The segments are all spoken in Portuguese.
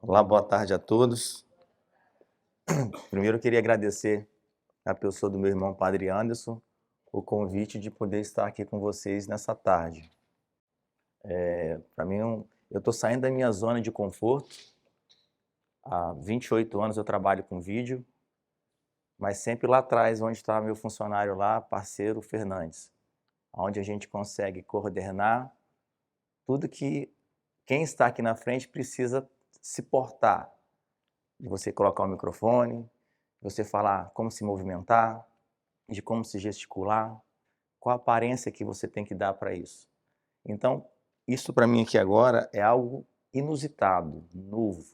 Olá, boa tarde a todos. Primeiro eu queria agradecer à pessoa do meu irmão Padre Anderson o convite de poder estar aqui com vocês nessa tarde. Para mim, eu estou saindo da minha zona de conforto. Há 28 anos eu trabalho com vídeo, mas sempre lá atrás, onde está meu funcionário lá, parceiro Fernandes, onde a gente consegue coordenar tudo que quem está aqui na frente precisa se portar. De você colocar o microfone, de você falar como se movimentar, de como se gesticular, qual a aparência que você tem que dar para isso. Então, isso para mim aqui agora é algo inusitado, novo.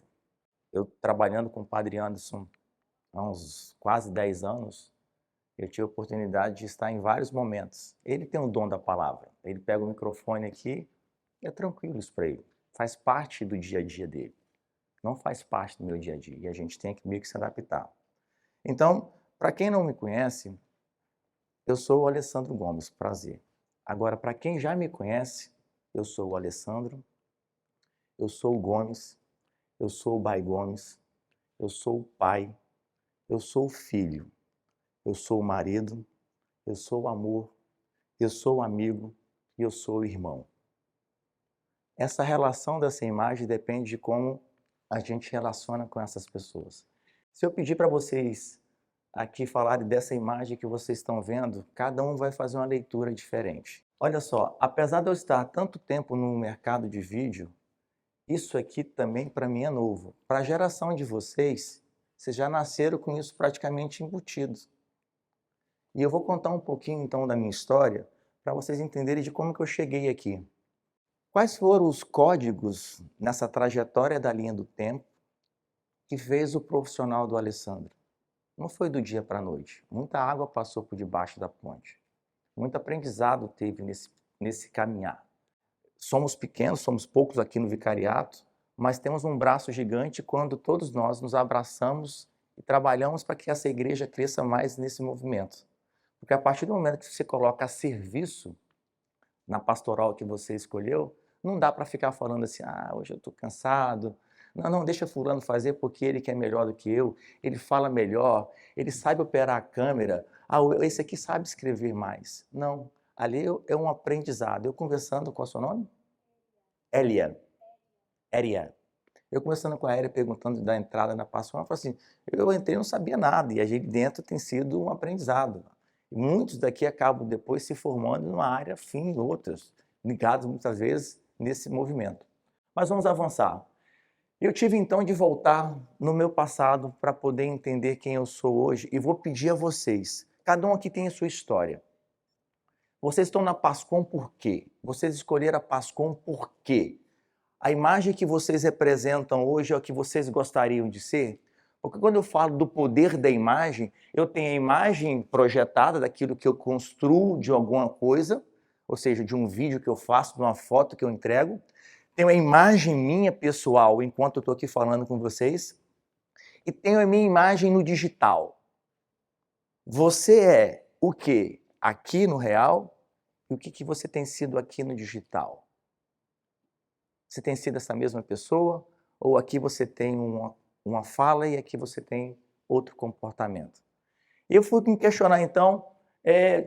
Eu trabalhando com o Padre Anderson há uns quase 10 anos, eu tive a oportunidade de estar em vários momentos. Ele tem o dom da palavra. Ele pega o microfone aqui e é tranquilo isso para ele. Faz parte do dia a dia dele. Não faz parte do meu dia a dia. E a gente tem que meio que se adaptar. Então, para quem não me conhece, eu sou o Alessandro Gomes, prazer. Agora, para quem já me conhece, eu sou o Alessandro, eu sou o Gomes, eu sou o Bai Gomes, eu sou o pai, eu sou o filho, eu sou o marido, eu sou o amor, eu sou o amigo e eu sou o irmão. Essa relação dessa imagem depende de como a gente relaciona com essas pessoas. Se eu pedir para vocês aqui falarem dessa imagem que vocês estão vendo, cada um vai fazer uma leitura diferente. Olha só, apesar de eu estar há tanto tempo no mercado de vídeo, isso aqui também para mim é novo. Para a geração de vocês já nasceram com isso praticamente embutido. E eu vou contar um pouquinho então da minha história para vocês entenderem de como que eu cheguei aqui. Quais foram os códigos nessa trajetória da linha do tempo que fez o profissional do Alessandro? Não foi do dia para a noite. Muita água passou por debaixo da ponte. Muito aprendizado teve nesse caminhar. Somos pequenos, somos poucos aqui no vicariato, mas temos um braço gigante quando todos nós nos abraçamos e trabalhamos para que essa igreja cresça mais nesse movimento. Porque a partir do momento que você coloca a serviço na pastoral que você escolheu, não dá para ficar falando assim, hoje eu estou cansado, não, deixa fulano fazer porque ele que é melhor do que eu, ele fala melhor, ele sabe operar a câmera, esse aqui sabe escrever mais. Não, ali é um aprendizado. Eu conversando, qual é o seu nome? Elia. Eu conversando com a Elia, perguntando da entrada na pastoral, ela falou assim, eu entrei e não sabia nada, e a gente dentro tem sido um aprendizado. E muitos daqui acabam depois se formando numa área afim, outros, ligados muitas vezes nesse movimento. Mas vamos avançar. Eu tive então de voltar no meu passado para poder entender quem eu sou hoje e vou pedir a vocês, cada um aqui tem a sua história. Vocês estão na Pascom por quê? Vocês escolheram a Pascom por quê? A imagem que vocês representam hoje é o que vocês gostariam de ser? Porque quando eu falo do poder da imagem, eu tenho a imagem projetada daquilo que eu construo de alguma coisa, ou seja, de um vídeo que eu faço, de uma foto que eu entrego. Tenho a imagem minha pessoal, enquanto eu estou aqui falando com vocês, e tenho a minha imagem no digital. Você é o que aqui no real e o que você tem sido aqui no digital? Você tem sido essa mesma pessoa ou aqui você tem uma fala e aqui você tem outro comportamento? Eu fui me questionar então,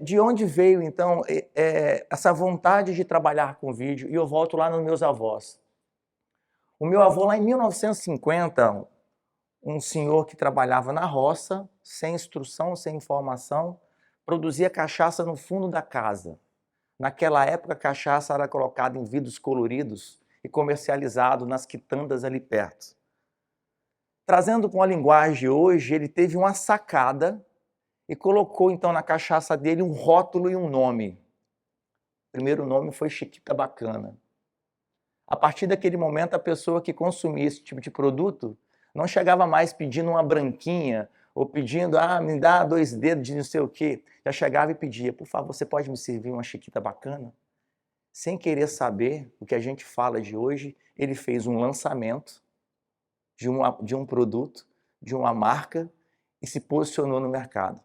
de onde veio então essa vontade de trabalhar com vídeo, e eu volto lá nos meus avós. O meu avô lá em 1950, um senhor que trabalhava na roça, sem instrução, sem informação, produzia cachaça no fundo da casa. Naquela época a cachaça era colocada em vidros coloridos e comercializado nas quitandas ali perto. Trazendo com a linguagem hoje, ele teve uma sacada e colocou então na cachaça dele um rótulo e um nome. O primeiro nome foi Chiquita Bacana. A partir daquele momento, a pessoa que consumia esse tipo de produto não chegava mais pedindo uma branquinha ou pedindo, me dá 2 dedos de não sei o quê. Já chegava e pedia, por favor, você pode me servir uma Chiquita Bacana? Sem querer saber o que a gente fala de hoje, ele fez um lançamento de um produto, de uma marca e se posicionou no mercado.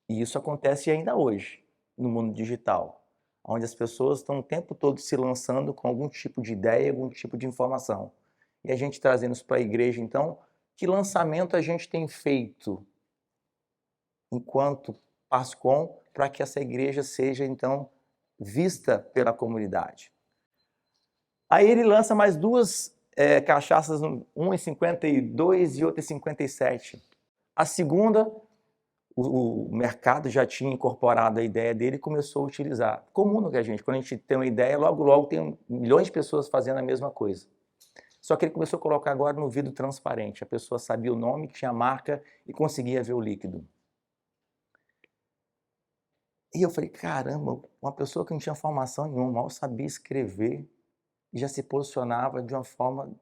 E isso acontece ainda hoje, no mundo digital, onde as pessoas estão o tempo todo se lançando com algum tipo de ideia, algum tipo de informação. e a gente trazendo isso para a igreja. Então, que lançamento a gente tem feito enquanto Pascom para que essa igreja seja, então, vista pela comunidade? Aí ele lança mais duas cachaças, uma em 52 e outra em 57. A segunda, o mercado já tinha incorporado a ideia dele e começou a utilizar. Comum no que a gente, quando a gente tem uma ideia, logo tem milhões de pessoas fazendo a mesma coisa. Só que ele começou a colocar agora no vidro transparente. A pessoa sabia o nome, tinha a marca e conseguia ver o líquido. E eu falei, caramba, uma pessoa que não tinha formação nenhuma, mal sabia escrever, e já se posicionava de uma forma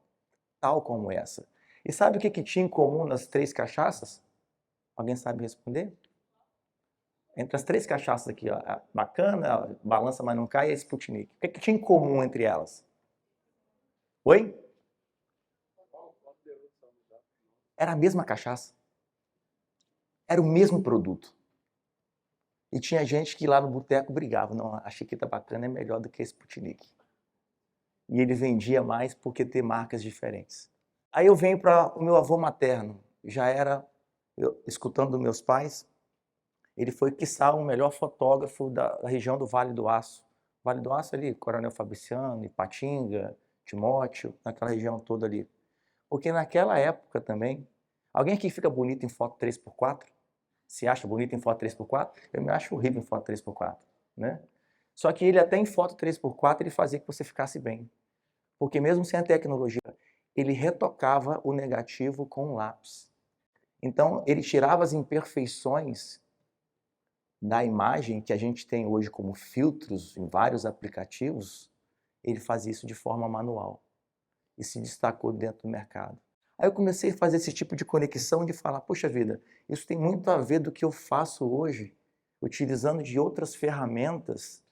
tal como essa. E sabe o que tinha em comum nas três cachaças? Alguém sabe responder? Entre as três cachaças aqui, ó, a Bacana, a Balança Mas Não Cai e a Sputnik. O que tinha em comum entre elas? Oi? Era a mesma cachaça. Era o mesmo produto. E tinha gente que lá no boteco brigava. Não, a Chiquita Bacana é melhor do que a Sputnik. E ele vendia mais porque tem marcas diferentes. Aí eu venho para o meu avô materno. Já era, escutando meus pais, ele foi, quiçá, o melhor fotógrafo da região do Vale do Aço. Vale do Aço ali, Coronel Fabriciano, Ipatinga, Timóteo, naquela região toda ali. Porque naquela época também, alguém aqui fica bonito em foto 3x4? Se acha bonito em foto 3x4? Eu me acho horrível em foto 3x4, né? Só que ele até em foto 3x4 ele fazia que você ficasse bem. Porque mesmo sem a tecnologia, ele retocava o negativo com um lápis. Então, ele tirava as imperfeições da imagem que a gente tem hoje como filtros em vários aplicativos, ele fazia isso de forma manual e se destacou dentro do mercado. Aí eu comecei a fazer esse tipo de conexão de falar, poxa vida, isso tem muito a ver do que eu faço hoje, utilizando de outras ferramentas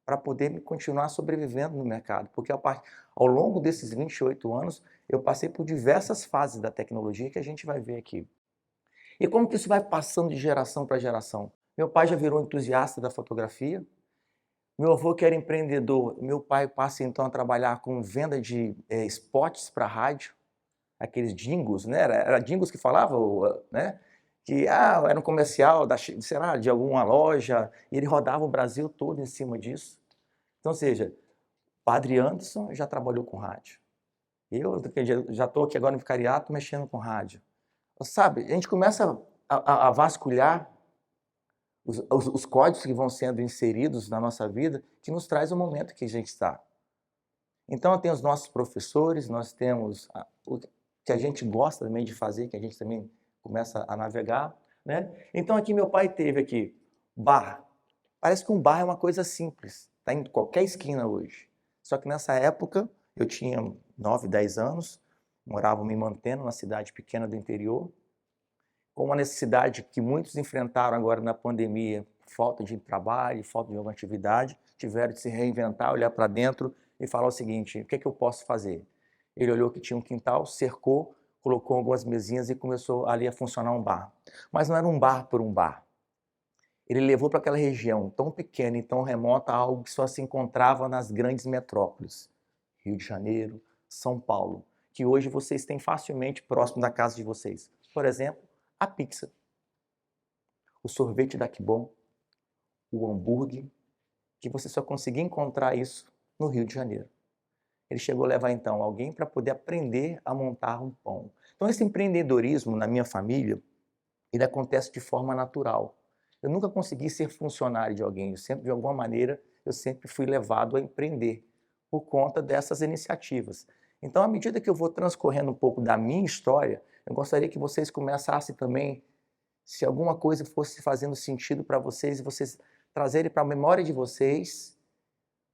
para poder continuar sobrevivendo no mercado. Porque ao longo desses 28 anos, eu passei por diversas fases da tecnologia que a gente vai ver aqui. E como que isso vai passando de geração para geração? Meu pai já virou entusiasta da fotografia. Meu avô, que era empreendedor, meu pai passa então a trabalhar com venda de spots para rádio, aqueles jingles, né? Era jingles que falavam, né? Que era um comercial sei lá, de alguma loja, e ele rodava o Brasil todo em cima disso. Então, ou seja, Padre Anderson já trabalhou com rádio. Eu já estou aqui agora no vicariato mexendo com rádio. Sabe, a gente começa a vasculhar os códigos que vão sendo inseridos na nossa vida, que nos traz o momento que a gente está. Então, tem os nossos professores, nós temos o que a gente gosta também de fazer, que a gente também começa a navegar, né? Então, aqui meu pai teve aqui, bar. Parece que um bar é uma coisa simples, está em qualquer esquina hoje. Só que nessa época, eu tinha 9, 10 anos, morava me mantendo numa cidade pequena do interior, com uma necessidade que muitos enfrentaram agora na pandemia, falta de trabalho, falta de alguma atividade, tiveram de se reinventar, olhar para dentro e falar o seguinte, o que é que eu posso fazer? Ele olhou que tinha um quintal, cercou, colocou algumas mesinhas e começou ali a funcionar um bar. Mas não era um bar por um bar. Ele levou para aquela região tão pequena e tão remota algo que só se encontrava nas grandes metrópoles. Rio de Janeiro, São Paulo, que hoje vocês têm facilmente próximo da casa de vocês. Por exemplo, a pizza, o sorvete da Kibon, o hambúrguer, que você só conseguia encontrar isso no Rio de Janeiro. Ele chegou a levar, então, alguém para poder aprender a montar um pão. Então, esse empreendedorismo na minha família, ele acontece de forma natural. Eu nunca consegui ser funcionário de alguém, de alguma maneira, eu sempre fui levado a empreender por conta dessas iniciativas. Então, à medida que eu vou transcorrendo um pouco da minha história, eu gostaria que vocês começassem também, se alguma coisa fosse fazendo sentido para vocês, e vocês trazerem para a memória de vocês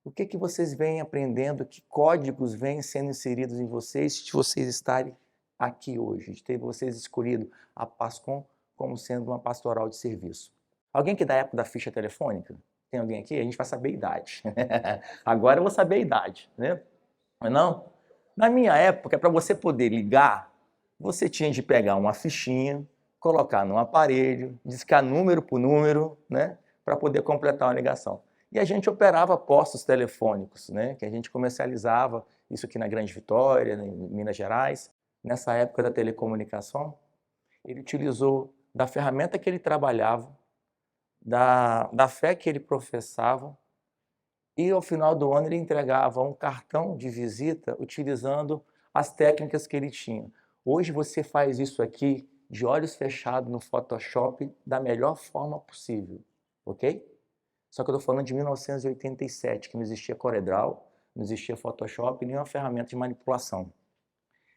o que vocês vêm aprendendo, que códigos vêm sendo inseridos em vocês, de vocês estarem aqui hoje, de ter vocês escolhido a Pascom como sendo uma pastoral de serviço. Alguém que da época da ficha telefônica? Tem alguém aqui? A gente vai saber a idade. Agora eu vou saber a idade, né? Mas não? Na minha época, para você poder ligar, você tinha de pegar uma fichinha, colocar num aparelho, discar número por número, né? Para poder completar uma ligação. E a gente operava postos telefônicos, né? Que a gente comercializava isso aqui na Grande Vitória, em Minas Gerais, nessa época da telecomunicação. Ele utilizou da ferramenta que ele trabalhava, da fé que ele professava, e ao final do ano ele entregava um cartão de visita utilizando as técnicas que ele tinha. Hoje você faz isso aqui de olhos fechados no Photoshop da melhor forma possível, ok? Só que eu estou falando de 1987, que não existia CorelDRAW, não existia Photoshop, nenhuma ferramenta de manipulação.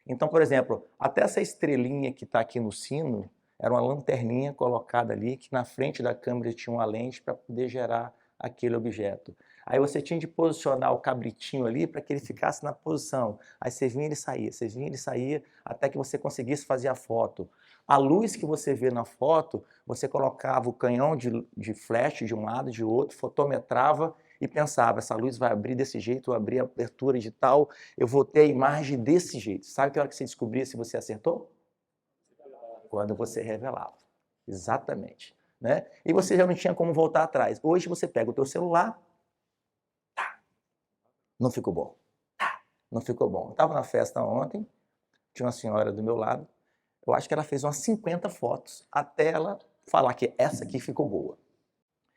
Então, por exemplo, até essa estrelinha que está aqui no sino, era uma lanterninha colocada ali, que na frente da câmera tinha uma lente para poder gerar aquele objeto. Aí você tinha de posicionar o cabritinho ali para que ele ficasse na posição. Aí você vinha e ele saía, você vinha e ele saía, até que você conseguisse fazer a foto. A luz que você vê na foto, você colocava o canhão de flash de um lado, de outro, fotometrava e pensava, essa luz vai abrir desse jeito, eu abrir a abertura de tal, eu vou ter a imagem desse jeito. Sabe que hora que você descobria se você acertou? Quando você revelava. Exatamente. Né? E você já não tinha como voltar atrás. Hoje você pega o teu celular, tá, não ficou bom. Tá, não ficou bom. Eu estava na festa ontem, tinha uma senhora do meu lado, eu acho que ela fez umas 50 fotos até ela falar que essa aqui ficou boa.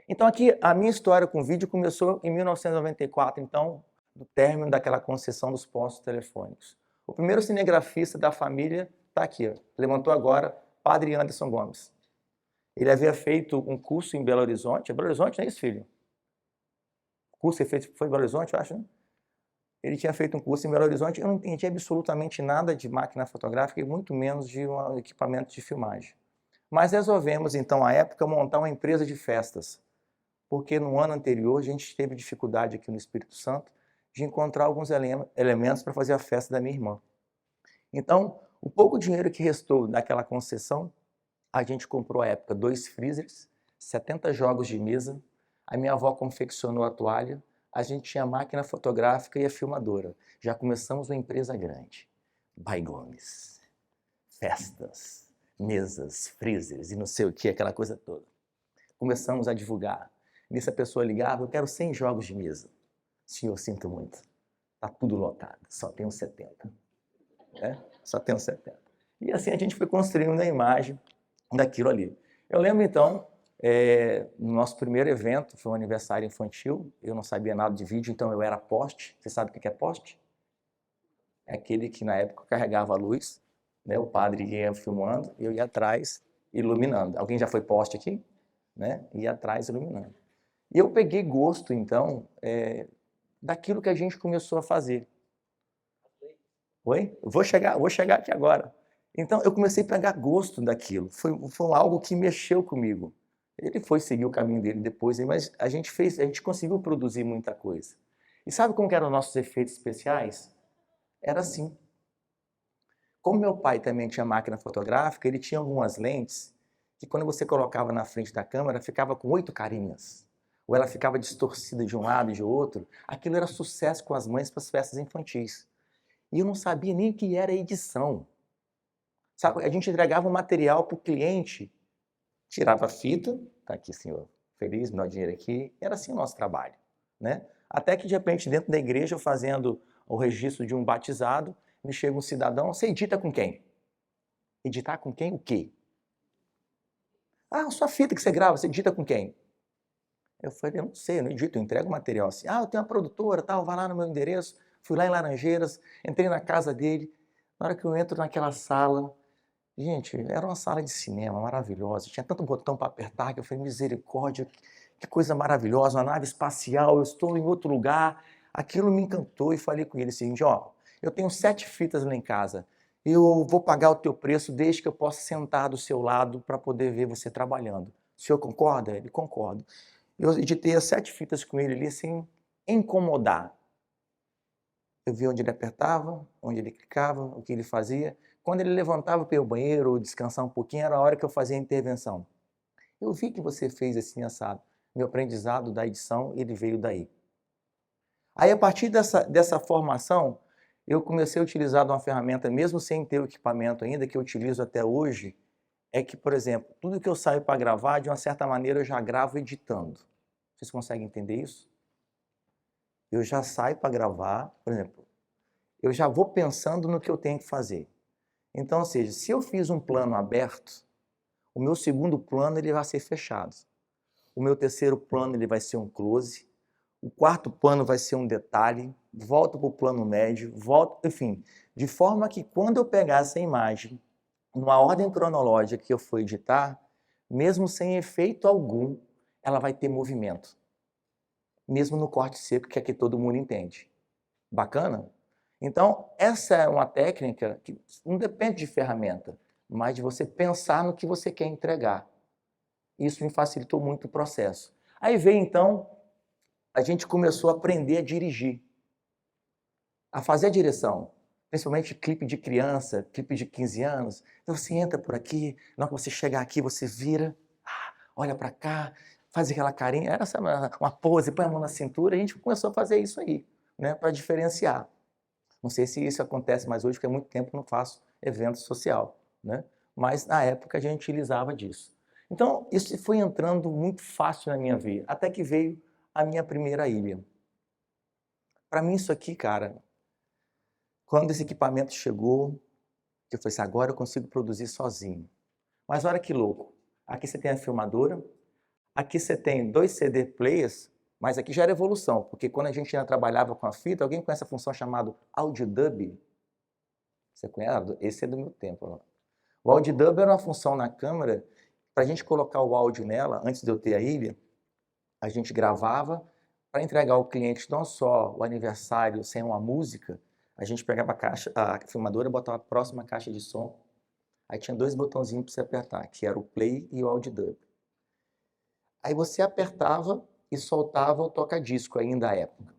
Então aqui a minha história com vídeo começou em 1994, então, do término daquela concessão dos postos telefônicos. O primeiro cinegrafista da família está aqui, ó, levantou agora, Padre Anderson Gomes. Ele havia feito um curso em Belo Horizonte, é Belo Horizonte, não é isso, filho? O curso foi em Belo Horizonte, eu acho, né? Ele tinha feito um curso em Belo Horizonte, eu não entendi absolutamente nada de máquina fotográfica e muito menos de um equipamento de filmagem. Mas resolvemos, então, à época, montar uma empresa de festas, porque no ano anterior a gente teve dificuldade aqui no Espírito Santo de encontrar alguns elementos para fazer a festa da minha irmã. Então, o pouco dinheiro que restou daquela concessão, a gente comprou à época 2 freezers, 70 jogos de mesa, a minha avó confeccionou a toalha, a gente tinha a máquina fotográfica e a filmadora. Já começamos uma empresa grande. Baigones, festas, mesas, freezers e não sei o que, aquela coisa toda. Começamos a divulgar. Nisso a pessoa ligava, eu quero 100 jogos de mesa. Senhor, sinto muito. Está tudo lotado, só tenho 70. Só tenho 70. E assim a gente foi construindo a imagem daquilo ali. Eu lembro então, no nosso primeiro evento, foi um aniversário infantil, eu não sabia nada de vídeo, então eu era poste. Você sabe o que é poste? É aquele que na época carregava a luz, né? O padre ia filmando e eu ia atrás iluminando. Alguém já foi poste aqui? Né? Ia atrás iluminando. E eu peguei gosto, então, daquilo que a gente começou a fazer. Oi? Eu vou chegar aqui agora. Então, eu comecei a pegar gosto daquilo. Foi algo que mexeu comigo. Ele foi seguir o caminho dele depois, mas a gente conseguiu produzir muita coisa. E sabe como que eram os nossos efeitos especiais? Era assim. Como meu pai também tinha máquina fotográfica, ele tinha algumas lentes que quando você colocava na frente da câmera, ficava com 8 carinhas. Ou ela ficava distorcida de um lado e de outro. Aquilo era sucesso com as mães para as festas infantis. E eu não sabia nem o que era edição. Sabe, a gente entregava um material para o cliente, tirava a fita, tá aqui, senhor, feliz, me dá o dinheiro aqui, era assim o nosso trabalho, né? Até que, de repente, dentro da igreja, fazendo o registro de um batizado, me chega um cidadão, você edita com quem? Editar com quem o quê? Ah, a sua fita que você grava, você edita com quem? Eu falei, eu não sei, eu não edito, eu entrego o material assim. Ah, eu tenho uma produtora, tal, vai lá no meu endereço, fui lá em Laranjeiras, entrei na casa dele, na hora que eu entro naquela sala, gente, era uma sala de cinema maravilhosa, tinha tanto botão para apertar que eu falei, misericórdia, que coisa maravilhosa, uma nave espacial, eu estou em outro lugar. Aquilo me encantou e falei com ele o seguinte, ó, eu tenho 7 fitas lá em casa, eu vou pagar o teu preço desde que eu possa sentar do seu lado para poder ver você trabalhando. O senhor concorda? Ele concorda. Eu editei as 7 fitas com ele ali sem incomodar. Eu via onde ele apertava, onde ele clicava, o que ele fazia. Quando ele levantava para ir ao banheiro ou descansar um pouquinho, era a hora que eu fazia a intervenção. Eu vi que você fez assim assado. Meu aprendizado da edição, ele veio daí. Aí, a partir dessa formação, eu comecei a utilizar uma ferramenta, mesmo sem ter o equipamento ainda, que eu utilizo até hoje, é que, por exemplo, tudo que eu saio para gravar, de uma certa maneira, eu já gravo editando. Vocês conseguem entender isso? Eu já saio para gravar, por exemplo, eu já vou pensando no que eu tenho que fazer. Então, ou seja, se eu fiz um plano aberto, o meu segundo plano ele vai ser fechado. O meu terceiro plano ele vai ser um close. O quarto plano vai ser um detalhe. Volto para o plano médio, volto, enfim, de forma que quando eu pegar essa imagem, numa ordem cronológica que eu for editar, mesmo sem efeito algum, ela vai ter movimento. Mesmo no corte seco, que aqui todo mundo entende. Bacana? Então, essa é uma técnica que não depende de ferramenta, mas de você pensar no que você quer entregar. Isso me facilitou muito o processo. Aí veio, então, a gente começou a aprender a dirigir, a fazer a direção, principalmente clipe de criança, clipe de 15 anos. Então, você entra por aqui, na hora que você chegar aqui, você vira, olha para cá, faz aquela carinha, era uma pose, põe a mão na cintura, e a gente começou a fazer isso aí, né, para diferenciar. Não sei se isso acontece mais hoje, porque há muito tempo eu não faço evento social, né? Mas na época a gente utilizava disso. Então, isso foi entrando muito fácil na minha vida, até que veio a minha primeira ilha. Para mim isso aqui, cara, quando esse equipamento chegou, eu falei assim, agora eu consigo produzir sozinho. Mas olha que louco, aqui você tem a filmadora, aqui você tem 2 CD players, mas aqui já era evolução, porque quando a gente ainda trabalhava com a fita, alguém conhece a função chamada AudioDub? Você conhece? Esse é do meu tempo. O AudioDub era uma função na câmera, para a gente colocar o áudio nela, antes de eu ter a ilha, a gente gravava para entregar ao cliente não só o aniversário sem uma música, a gente pegava a filmadora e botava a próxima caixa de som, aí tinha 2 botãozinhos para você apertar, que era o play e o AudioDub. Aí você apertava e soltava o toca-disco ainda à época.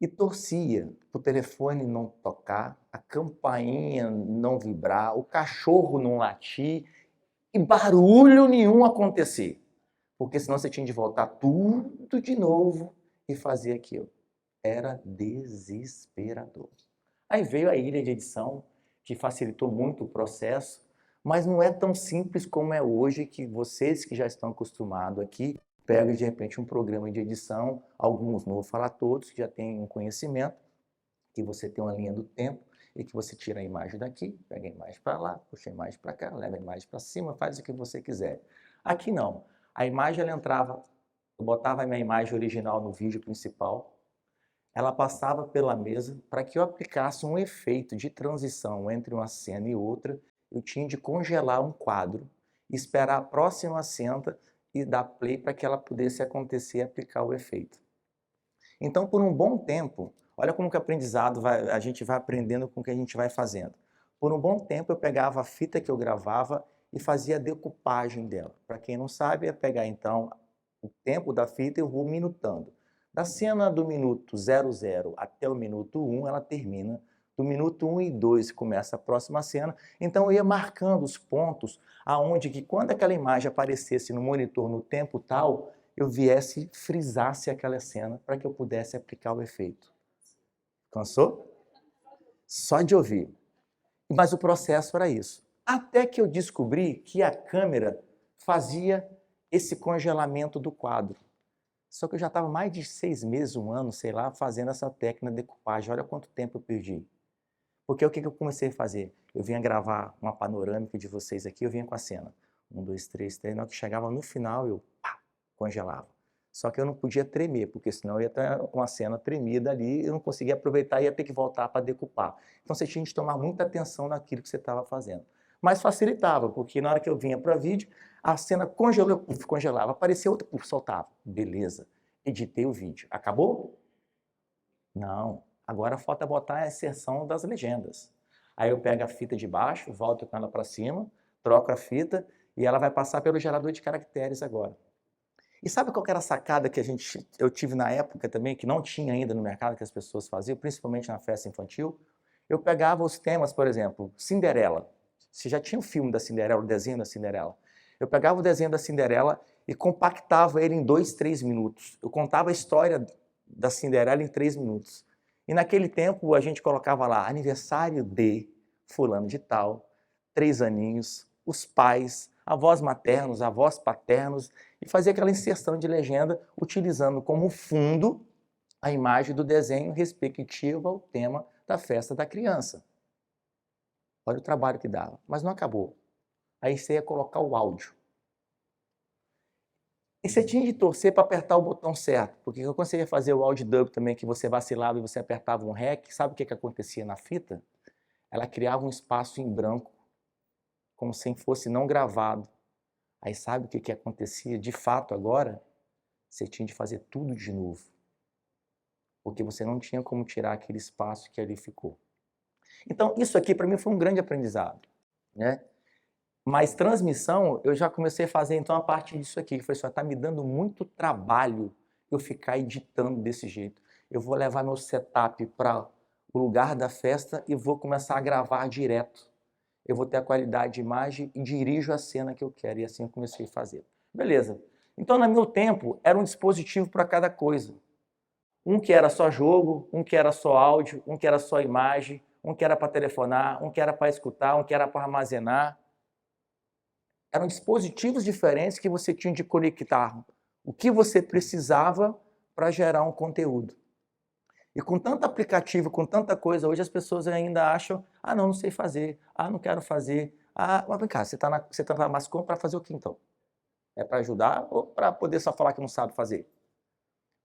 E torcia para o telefone não tocar, a campainha não vibrar, o cachorro não latir e barulho nenhum acontecer. Porque senão você tinha de voltar tudo de novo e fazer aquilo. Era desesperador. Aí veio a ilha de edição, que facilitou muito o processo, mas não é tão simples como é hoje, que vocês que já estão acostumados aqui, pegam de repente um programa de edição, alguns, não vou falar todos, que já têm um conhecimento, que você tem uma linha do tempo e que você tira a imagem daqui, pega a imagem para lá, puxa a imagem para cá, leva a imagem para cima, faz o que você quiser. Aqui não. A imagem ela entrava, eu botava a minha imagem original no vídeo principal, ela passava pela mesa, para que eu aplicasse um efeito de transição entre uma cena e outra, eu tinha de congelar um quadro, esperar a próxima cena e dar play para que ela pudesse acontecer e aplicar o efeito. Então, por um bom tempo, olha como que o aprendizado a gente vai aprendendo com o que a gente vai fazendo. Por um bom tempo eu pegava a fita que eu gravava e fazia a decupagem dela. Para quem não sabe, é pegar então o tempo da fita e eu vou minutando. Da cena do minuto 00 até o minuto 1, ela termina. Do minuto 1 e 2 começa a próxima cena. Então eu ia marcando os pontos aonde que quando aquela imagem aparecesse no monitor no tempo tal, eu viesse, frisasse aquela cena para que eu pudesse aplicar o efeito. Cansou? Só de ouvir. Mas o processo era isso. Até que eu descobri que a câmera fazia esse congelamento do quadro. Só que eu já estava mais de 6 meses, 1 ano, sei lá, fazendo essa técnica de decupagem. Olha quanto tempo eu perdi. Porque o que eu comecei a fazer? Eu vinha gravar uma panorâmica de vocês aqui, eu vinha com a cena. 1, 2, 3, 4, na hora que chegava no final, eu congelava. Só que eu não podia tremer, porque senão eu ia ter uma cena tremida ali, eu não conseguia aproveitar e ia ter que voltar para decupar. Então você tinha de tomar muita atenção naquilo que você estava fazendo. Mas facilitava, porque na hora que eu vinha para vídeo, a cena congelou, eu congelava, aparecia outra, soltava. Beleza, editei o vídeo. Acabou? Não. Agora falta botar a inserção das legendas. Aí eu pego a fita de baixo, volto com ela para cima, troco a fita e ela vai passar pelo gerador de caracteres agora. E sabe qual que era a sacada que eu tive na época também, que não tinha ainda no mercado, que as pessoas faziam, principalmente na festa infantil? Eu pegava os temas, por exemplo, Cinderela. Você já tinha o filme da Cinderela, o desenho da Cinderela. Eu pegava o desenho da Cinderela e compactava ele em 2, 3 minutos. Eu contava a história da Cinderela em 3 minutos. E naquele tempo a gente colocava lá, aniversário de fulano de tal, 3 aninhos, os pais, avós maternos, avós paternos, e fazia aquela inserção de legenda utilizando como fundo a imagem do desenho respectiva ao tema da festa da criança. Olha o trabalho que dava, mas não acabou. Aí você ia colocar o áudio. E você tinha de torcer para apertar o botão certo, porque quando você ia fazer o áudio dub também, que você vacilava e você apertava um REC, sabe o que acontecia na fita? Ela criava um espaço em branco, como se fosse não gravado. Aí sabe o que acontecia? De fato agora, você tinha de fazer tudo de novo, porque você não tinha como tirar aquele espaço que ali ficou. Então isso aqui para mim foi um grande aprendizado, né? Mas transmissão, eu já comecei a fazer então a partir disso aqui, que foi só, tá me dando muito trabalho eu ficar editando desse jeito. Eu vou levar meu setup para o lugar da festa e vou começar a gravar direto. Eu vou ter a qualidade de imagem e dirijo a cena que eu quero, e assim eu comecei a fazer. Beleza. Então, no meu tempo, era um dispositivo para cada coisa. Um que era só jogo, um que era só áudio, um que era só imagem, um que era para telefonar, um que era para escutar, um que era para armazenar. Eram dispositivos diferentes que você tinha de conectar o que você precisava para gerar um conteúdo. E com tanto aplicativo, com tanta coisa, hoje as pessoas ainda acham, ah, não sei fazer, ah, não quero fazer, ah, mas vem cá, você tá na Mascom para fazer o que então? É para ajudar ou para poder só falar que não sabe fazer?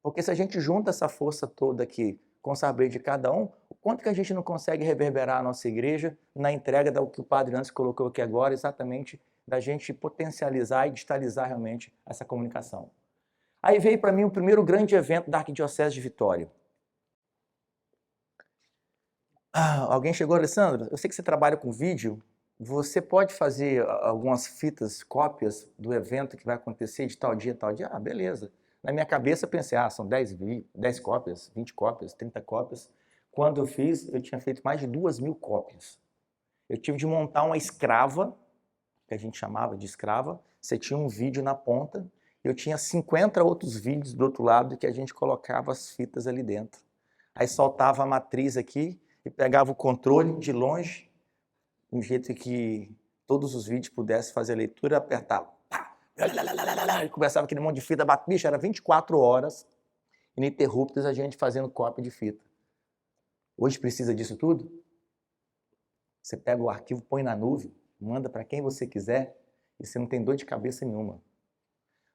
Porque se a gente junta essa força toda aqui com o saber de cada um, o quanto que a gente não consegue reverberar a nossa igreja na entrega do que o Padre antes colocou aqui agora, exatamente da gente potencializar e digitalizar realmente essa comunicação. Aí veio para mim o primeiro grande evento da Arquidiocese de Vitória. Alguém chegou, Alessandro, eu sei que você trabalha com vídeo, você pode fazer algumas fitas, cópias do evento que vai acontecer de tal dia, tal dia? Ah, beleza. Na minha cabeça eu pensei, são 10 cópias, 20 cópias, 30 cópias. Quando eu fiz, eu tinha feito mais de 2.000 cópias. Eu tive de montar uma escrava, que a gente chamava de escrava, você tinha um vídeo na ponta, eu tinha 50 outros vídeos do outro lado que a gente colocava as fitas ali dentro. Aí soltava a matriz aqui e pegava o controle de longe, de um jeito que todos os vídeos pudessem fazer a leitura, apertava. E começava aquele monte de fita, bicho, era 24 horas ininterruptas a gente fazendo cópia de fita. Hoje precisa disso tudo? Você pega o arquivo, põe na nuvem, manda para quem você quiser e você não tem dor de cabeça nenhuma.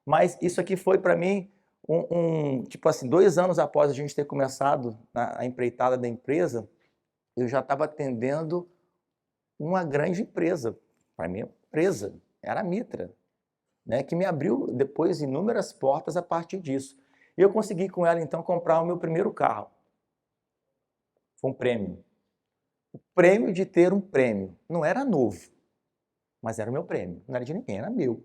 Mas isso aqui foi para mim, tipo assim, 2 anos após a gente ter começado a empreitada da empresa, eu já estava atendendo uma grande empresa, para mim, empresa, era a Mitra, né, que me abriu depois inúmeras portas a partir disso. E eu consegui com ela, então, comprar o meu primeiro carro. Foi um prêmio. O prêmio de ter um prêmio. Não era novo, mas era o meu prêmio. Não era de ninguém, era meu.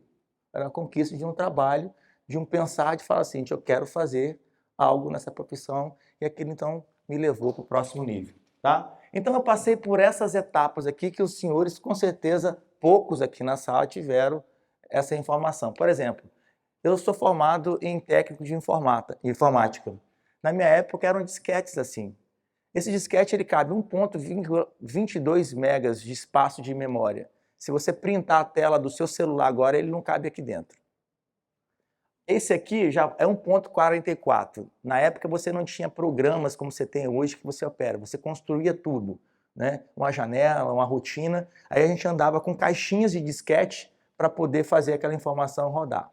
Era a conquista de um trabalho, de um pensar, de falar assim, eu quero fazer algo nessa profissão, e aquilo, então, me levou para o próximo nível. Tá? Então, eu passei por essas etapas aqui que os senhores, com certeza, poucos aqui na sala tiveram essa informação. Por exemplo, eu sou formado em técnico de informática. Na minha época eram disquetes assim. Esse disquete ele cabe 1.22 megas de espaço de memória. Se você printar a tela do seu celular agora, ele não cabe aqui dentro. Esse aqui já é 1.44. Na época você não tinha programas como você tem hoje que você opera, você construía tudo, né? Uma janela, uma rotina, aí a gente andava com caixinhas de disquete para poder fazer aquela informação rodar.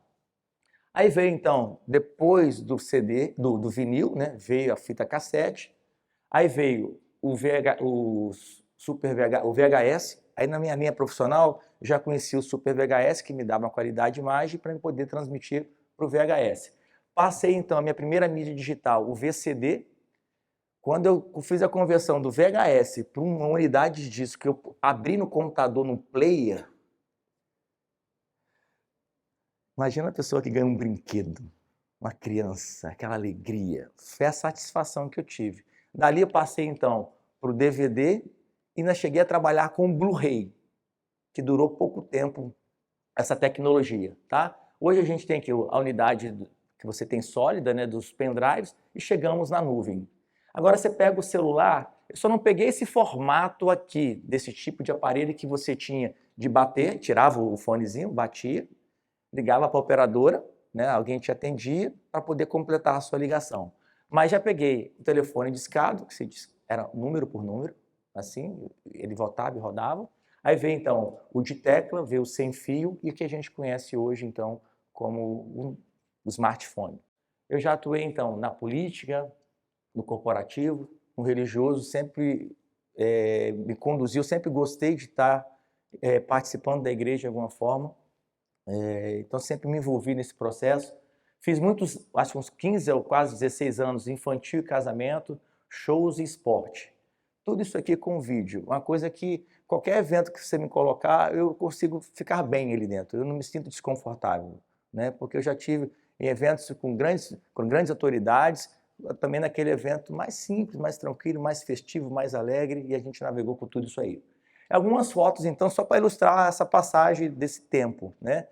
Aí veio então, depois do CD, do vinil, né? Veio a fita cassete, aí veio o VHS, aí na minha linha profissional já conheci o Super VHS, que me dava uma qualidade de imagem para poder transmitir para o VHS. Passei então a minha primeira mídia digital, o VCD. Quando eu fiz a conversão do VHS para uma unidade de disco que eu abri no computador, no player, imagina a pessoa que ganha um brinquedo, uma criança, aquela alegria. Foi a satisfação que eu tive. Dali eu passei então para o DVD e ainda cheguei a trabalhar com o Blu-ray, que durou pouco tempo essa tecnologia, tá? Hoje a gente tem aqui a unidade que você tem sólida, né, dos pendrives, e chegamos na nuvem. Agora você pega o celular, eu só não peguei esse formato aqui, desse tipo de aparelho que você tinha de bater, tirava o fonezinho, batia, ligava para a operadora, né, alguém te atendia para poder completar a sua ligação. Mas já peguei o telefone discado, que você era número por número, assim, ele votava e rodava. Aí veio, então, o de tecla, veio o sem fio e o que a gente conhece hoje, então, como o smartphone. Eu já atuei, então, na política, no corporativo, no religioso, sempre me conduziu, sempre gostei de estar participando da igreja de alguma forma, então sempre me envolvi nesse processo. Fiz muitos, acho que uns 15 ou quase 16 anos, infantil e casamento, shows e esporte. Tudo isso aqui com vídeo, uma coisa que qualquer evento que você me colocar, eu consigo ficar bem ali dentro, eu não me sinto desconfortável, né? Porque eu já tive em eventos com grandes autoridades, também naquele evento mais simples, mais tranquilo, mais festivo, mais alegre, e a gente navegou por tudo isso aí. Algumas fotos, então, só para ilustrar essa passagem desse tempo, né?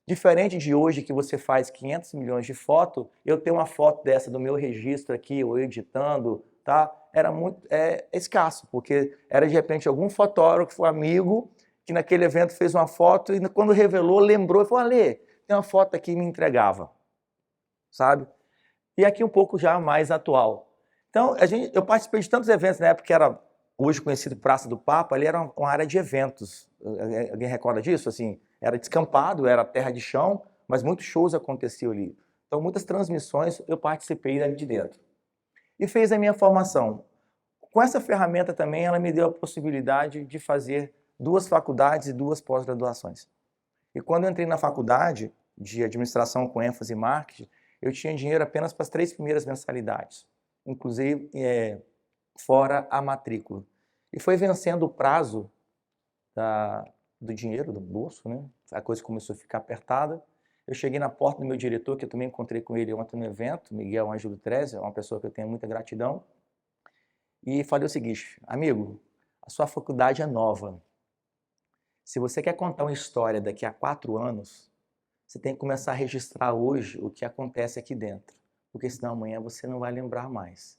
Diferente de hoje, que você faz 500 milhões de fotos, eu tenho uma foto dessa do meu registro aqui, ou editando, tá? Era muito escasso, porque era de repente algum fotógrafo, amigo, que naquele evento fez uma foto e quando revelou, lembrou e falou: Alê, tem uma foto aqui e me entregava, sabe? E aqui um pouco já mais atual. Então, eu participei de tantos eventos na época que era hoje conhecido Praça do Papa, ali era uma área de eventos. Alguém recorda disso? Assim, era descampado, era terra de chão, mas muitos shows aconteciam ali. Então, muitas transmissões eu participei ali de dentro. E fez a minha formação. Com essa ferramenta também, ela me deu a possibilidade de fazer 2 faculdades e 2 pós-graduações. E quando eu entrei na faculdade de administração com ênfase em marketing, eu tinha dinheiro apenas para as 3 primeiras mensalidades, inclusive fora a matrícula. E foi vencendo o prazo do dinheiro, do bolso, né? A coisa começou a ficar apertada. Eu cheguei na porta do meu diretor, que eu também encontrei com ele ontem no evento, Miguel Ângelo Treze, é uma pessoa que eu tenho muita gratidão, e falei o seguinte: amigo, a sua faculdade é nova. Se você quer contar uma história daqui a 4 anos, você tem que começar a registrar hoje o que acontece aqui dentro, porque senão amanhã você não vai lembrar mais.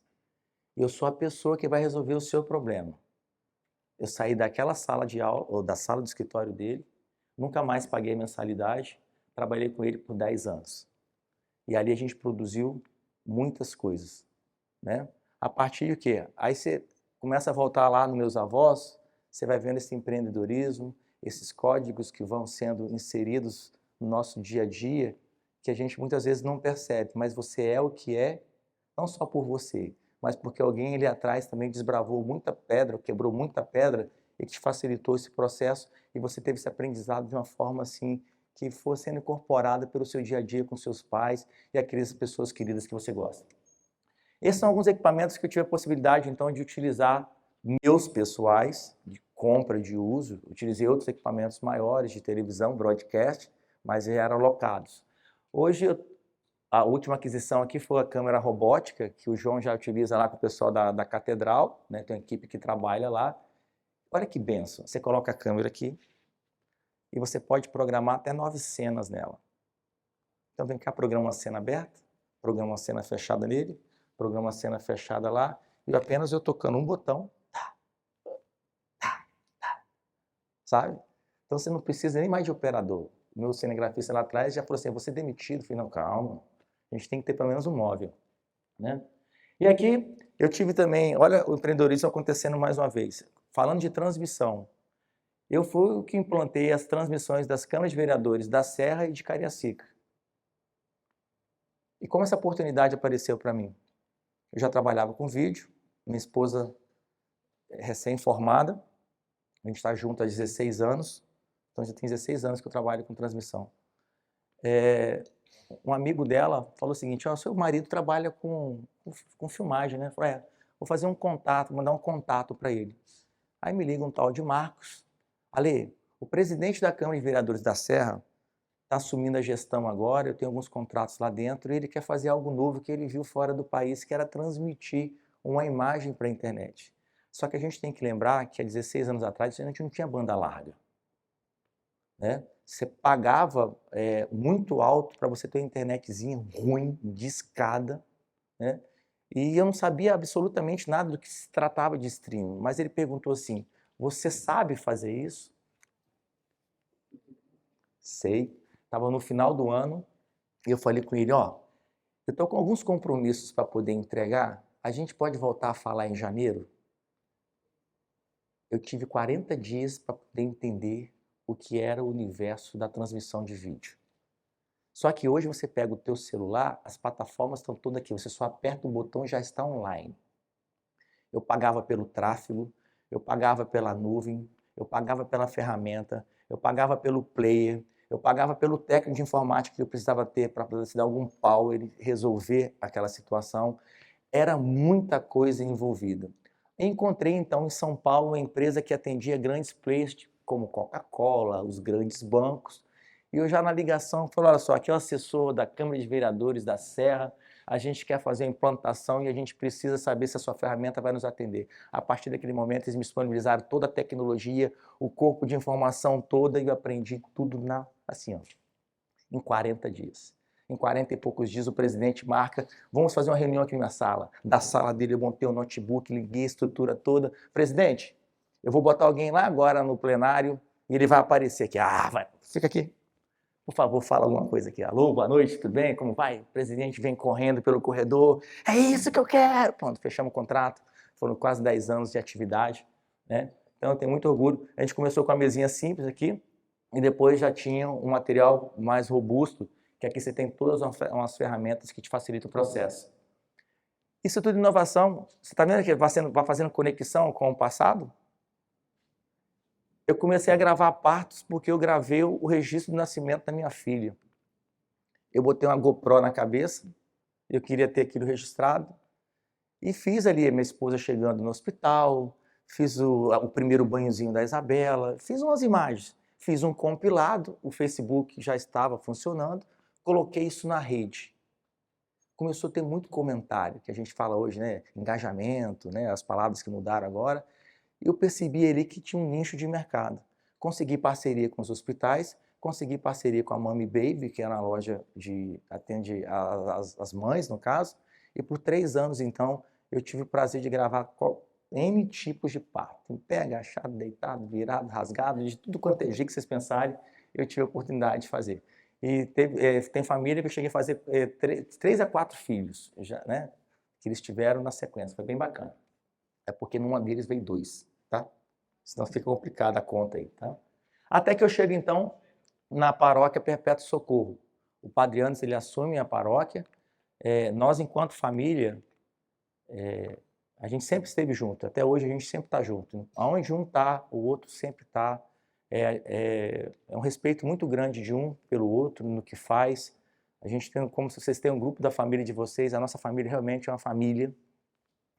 Eu sou a pessoa que vai resolver o seu problema. Eu saí daquela sala de aula, ou da sala do escritório dele, nunca mais paguei mensalidade, trabalhei com ele por 10 anos. E ali a gente produziu muitas coisas, né? A partir de quê? Aí você começa a voltar lá nos meus avós, você vai vendo esse empreendedorismo, esses códigos que vão sendo inseridos no nosso dia a dia, que a gente muitas vezes não percebe, mas você é o que é, não só por você, mas porque alguém ali atrás também desbravou muita pedra, quebrou muita pedra e que te facilitou esse processo e você teve esse aprendizado de uma forma assim que for sendo incorporada pelo seu dia a dia com seus pais e aquelas pessoas queridas que você gosta. Esses são alguns equipamentos que eu tive a possibilidade então de utilizar meus pessoais, de compra, de uso. Utilizei outros equipamentos maiores de televisão, broadcast, mas eram alocados. Hoje, a última aquisição aqui foi a câmera robótica, que o João já utiliza lá com o pessoal da Catedral, né? Tem uma equipe que trabalha lá. Olha que benção, você coloca a câmera aqui e você pode programar até 9 cenas nela. Então vem cá, programa uma cena aberta, programa uma cena fechada nele, programa uma cena fechada lá, e apenas eu tocando um botão, sabe? Então você não precisa nem mais de operador. O meu cinegrafista lá atrás já falou assim: você é demitido. Eu falei: não, calma, a gente tem que ter pelo menos um móvel, né? E aqui eu tive também, olha o empreendedorismo acontecendo mais uma vez. Falando de transmissão, eu fui o que implantei as transmissões das câmaras de vereadores da Serra e de Cariacica. E como essa oportunidade apareceu para mim? Eu já trabalhava com vídeo, minha esposa recém-formada, a gente está junto há 16 anos, então já tem 16 anos que eu trabalho com transmissão. Um amigo dela falou o seguinte: seu marido trabalha com filmagem, né? Eu falei: vou fazer um contato, mandar um contato para ele. Aí me liga um tal de Marcos: Alê, o presidente da Câmara de Vereadores da Serra está assumindo a gestão agora, eu tenho alguns contratos lá dentro, e ele quer fazer algo novo que ele viu fora do país, que era transmitir uma imagem para a internet. Só que a gente tem que lembrar que há 16 anos atrás a gente não tinha banda larga, né? Você pagava muito alto para você ter uma internetzinha ruim, discada, né? E eu não sabia absolutamente nada do que se tratava de streaming, mas ele perguntou assim: você sabe fazer isso? Sei. Estava no final do ano e eu falei com ele: eu estou com alguns compromissos para poder entregar, a gente pode voltar a falar em janeiro? eu tive 40 dias para poder entender o que era o universo da transmissão de vídeo. Só que hoje você pega o teu celular, as plataformas estão todas aqui, você só aperta o botão e já está online. Eu pagava pelo tráfego, eu pagava pela nuvem, eu pagava pela ferramenta, eu pagava pelo player, eu pagava pelo técnico de informática que eu precisava ter para poder se dar algum pau e resolver aquela situação. Era muita coisa envolvida. Encontrei então em São Paulo uma empresa que atendia grandes players como Coca-Cola, os grandes bancos, e eu já na ligação falei, olha só, aqui é o assessor da Câmara de Vereadores da Serra, a gente quer fazer a implantação e a gente precisa saber se a sua ferramenta vai nos atender. A partir daquele momento eles me disponibilizaram toda a tecnologia, o corpo de informação toda e eu aprendi tudo assim, ó, em 40 dias. Em 40 e poucos dias o presidente marca, vamos fazer uma reunião aqui na minha sala. Da sala dele eu montei o notebook, liguei a estrutura toda. Presidente, eu vou botar alguém lá agora no plenário e ele vai aparecer aqui. Ah, vai, fica aqui. Por favor, fala alguma coisa aqui. Alô, boa noite, tudo bem? Como vai? O presidente vem correndo pelo corredor. É isso que eu quero. Pronto, fechamos o contrato. Foram quase 10 anos de atividade, né? Então eu tenho muito orgulho. A gente começou com a mesinha simples aqui e depois já tinha um material mais robusto, que aqui você tem todas umas ferramentas que te facilitam o processo. Isso tudo inovação. Você está vendo que vai fazendo conexão com o passado? Eu comecei a gravar partos porque eu gravei o registro do nascimento da minha filha. Eu botei uma GoPro na cabeça, eu queria ter aquilo registrado, e fiz ali a minha esposa chegando no hospital, fiz o primeiro banhozinho da Isabela, fiz umas imagens, fiz um compilado, o Facebook já estava funcionando, coloquei isso na rede. Começou a ter muito comentário, que a gente fala hoje, né, engajamento, né, as palavras que mudaram agora, e eu percebi ali que tinha um nicho de mercado. Consegui parceria com os hospitais, consegui parceria com a Mami Baby, que é na loja de atende as mães, no caso, e por 3 anos, então, eu tive o prazer de gravar N tipos de parto. Em pé, agachado, deitado, virado, rasgado, de tudo quanto é jeito que vocês pensarem, eu tive a oportunidade de fazer. E tem família que eu cheguei a fazer 3 a 4 filhos, já, né, que eles tiveram na sequência, foi bem bacana. É porque numa deles veio 2, tá? Senão fica complicada a conta aí, tá? Até que eu chego, então, na paróquia Perpétuo Socorro. O Padre Anderson, ele assume a paróquia. Nós, enquanto família, a gente sempre esteve junto. Até hoje a gente sempre está junto. Aonde um está, o outro sempre está. É um respeito muito grande de um pelo outro, no que faz. A gente tem, como se vocês têm um grupo da família de vocês, a nossa família realmente é uma família,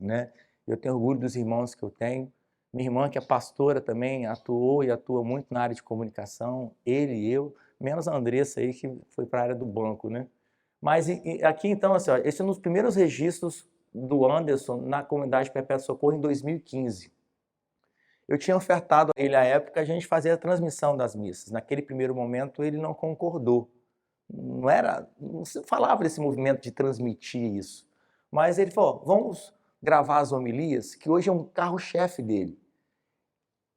né? Eu tenho orgulho dos irmãos que eu tenho. Minha irmã, que é pastora também, atuou e atua muito na área de comunicação, ele e eu, menos a Andressa aí, que foi para a área do banco, né? Mas aqui, então, assim, ó, esse é um dos primeiros registros do Anderson na comunidade Perpétuo Socorro em 2015. Eu tinha ofertado a ele, à época, a gente fazer a transmissão das missas. Naquele primeiro momento, ele não concordou. Não se falava desse movimento de transmitir isso. Mas ele falou, vamos gravar as homilias, que hoje é um carro-chefe dele.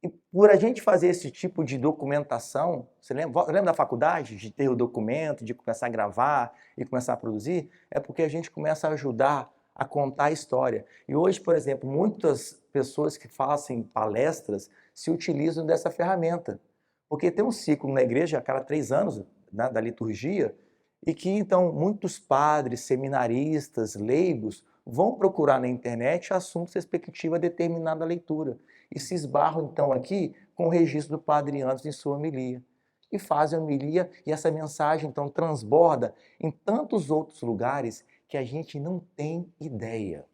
E por a gente fazer esse tipo de documentação, você lembra da faculdade, de ter o documento, de começar a gravar e começar a produzir? É porque a gente começa a ajudar a contar a história. E hoje, por exemplo, muitas pessoas que fazem palestras se utilizam dessa ferramenta. Porque tem um ciclo na igreja a cada 3 anos, né, da liturgia, e que então muitos padres, seminaristas, leigos vão procurar na internet assuntos respectivos a determinada leitura e se esbarram então aqui com o registro do Padre Anderson em sua homilia. E fazem a homilia e essa mensagem então transborda em tantos outros lugares que a gente não tem ideia.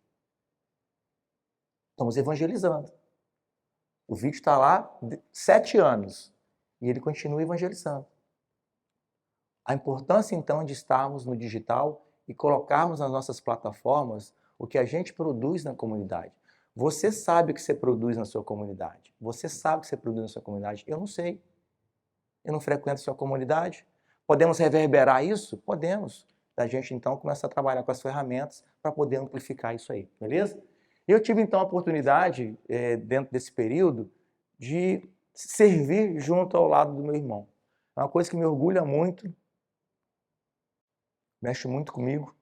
Estamos evangelizando. O vídeo está lá 7 anos e ele continua evangelizando. A importância então de estarmos no digital e colocarmos nas nossas plataformas o que a gente produz na comunidade. Você sabe o que você produz na sua comunidade. Você sabe o que você produz na sua comunidade. Eu não sei. Eu não frequento a sua comunidade. Podemos reverberar isso? Podemos. A gente então começa a trabalhar com as ferramentas para poder amplificar isso aí, beleza? Eu tive então a oportunidade, dentro desse período, de servir junto ao lado do meu irmão. É uma coisa que me orgulha muito, mexe muito comigo,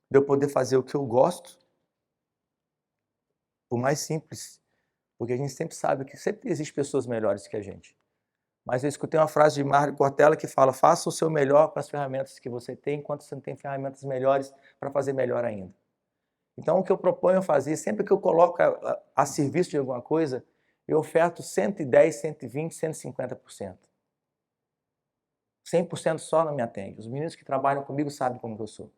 de eu poder fazer o que eu gosto, por mais simples Porque a gente sempre sabe que sempre existem pessoas melhores que a gente. Mas eu escutei uma frase de Mário Cortella que fala: faça o seu melhor com as ferramentas que você tem, enquanto você não tem ferramentas melhores para fazer melhor ainda. Então, o que eu proponho fazer, sempre que eu coloco a serviço de alguma coisa, eu oferto 110, 120, 150%. 100% só não me atende. Os meninos que trabalham comigo sabem como eu sou.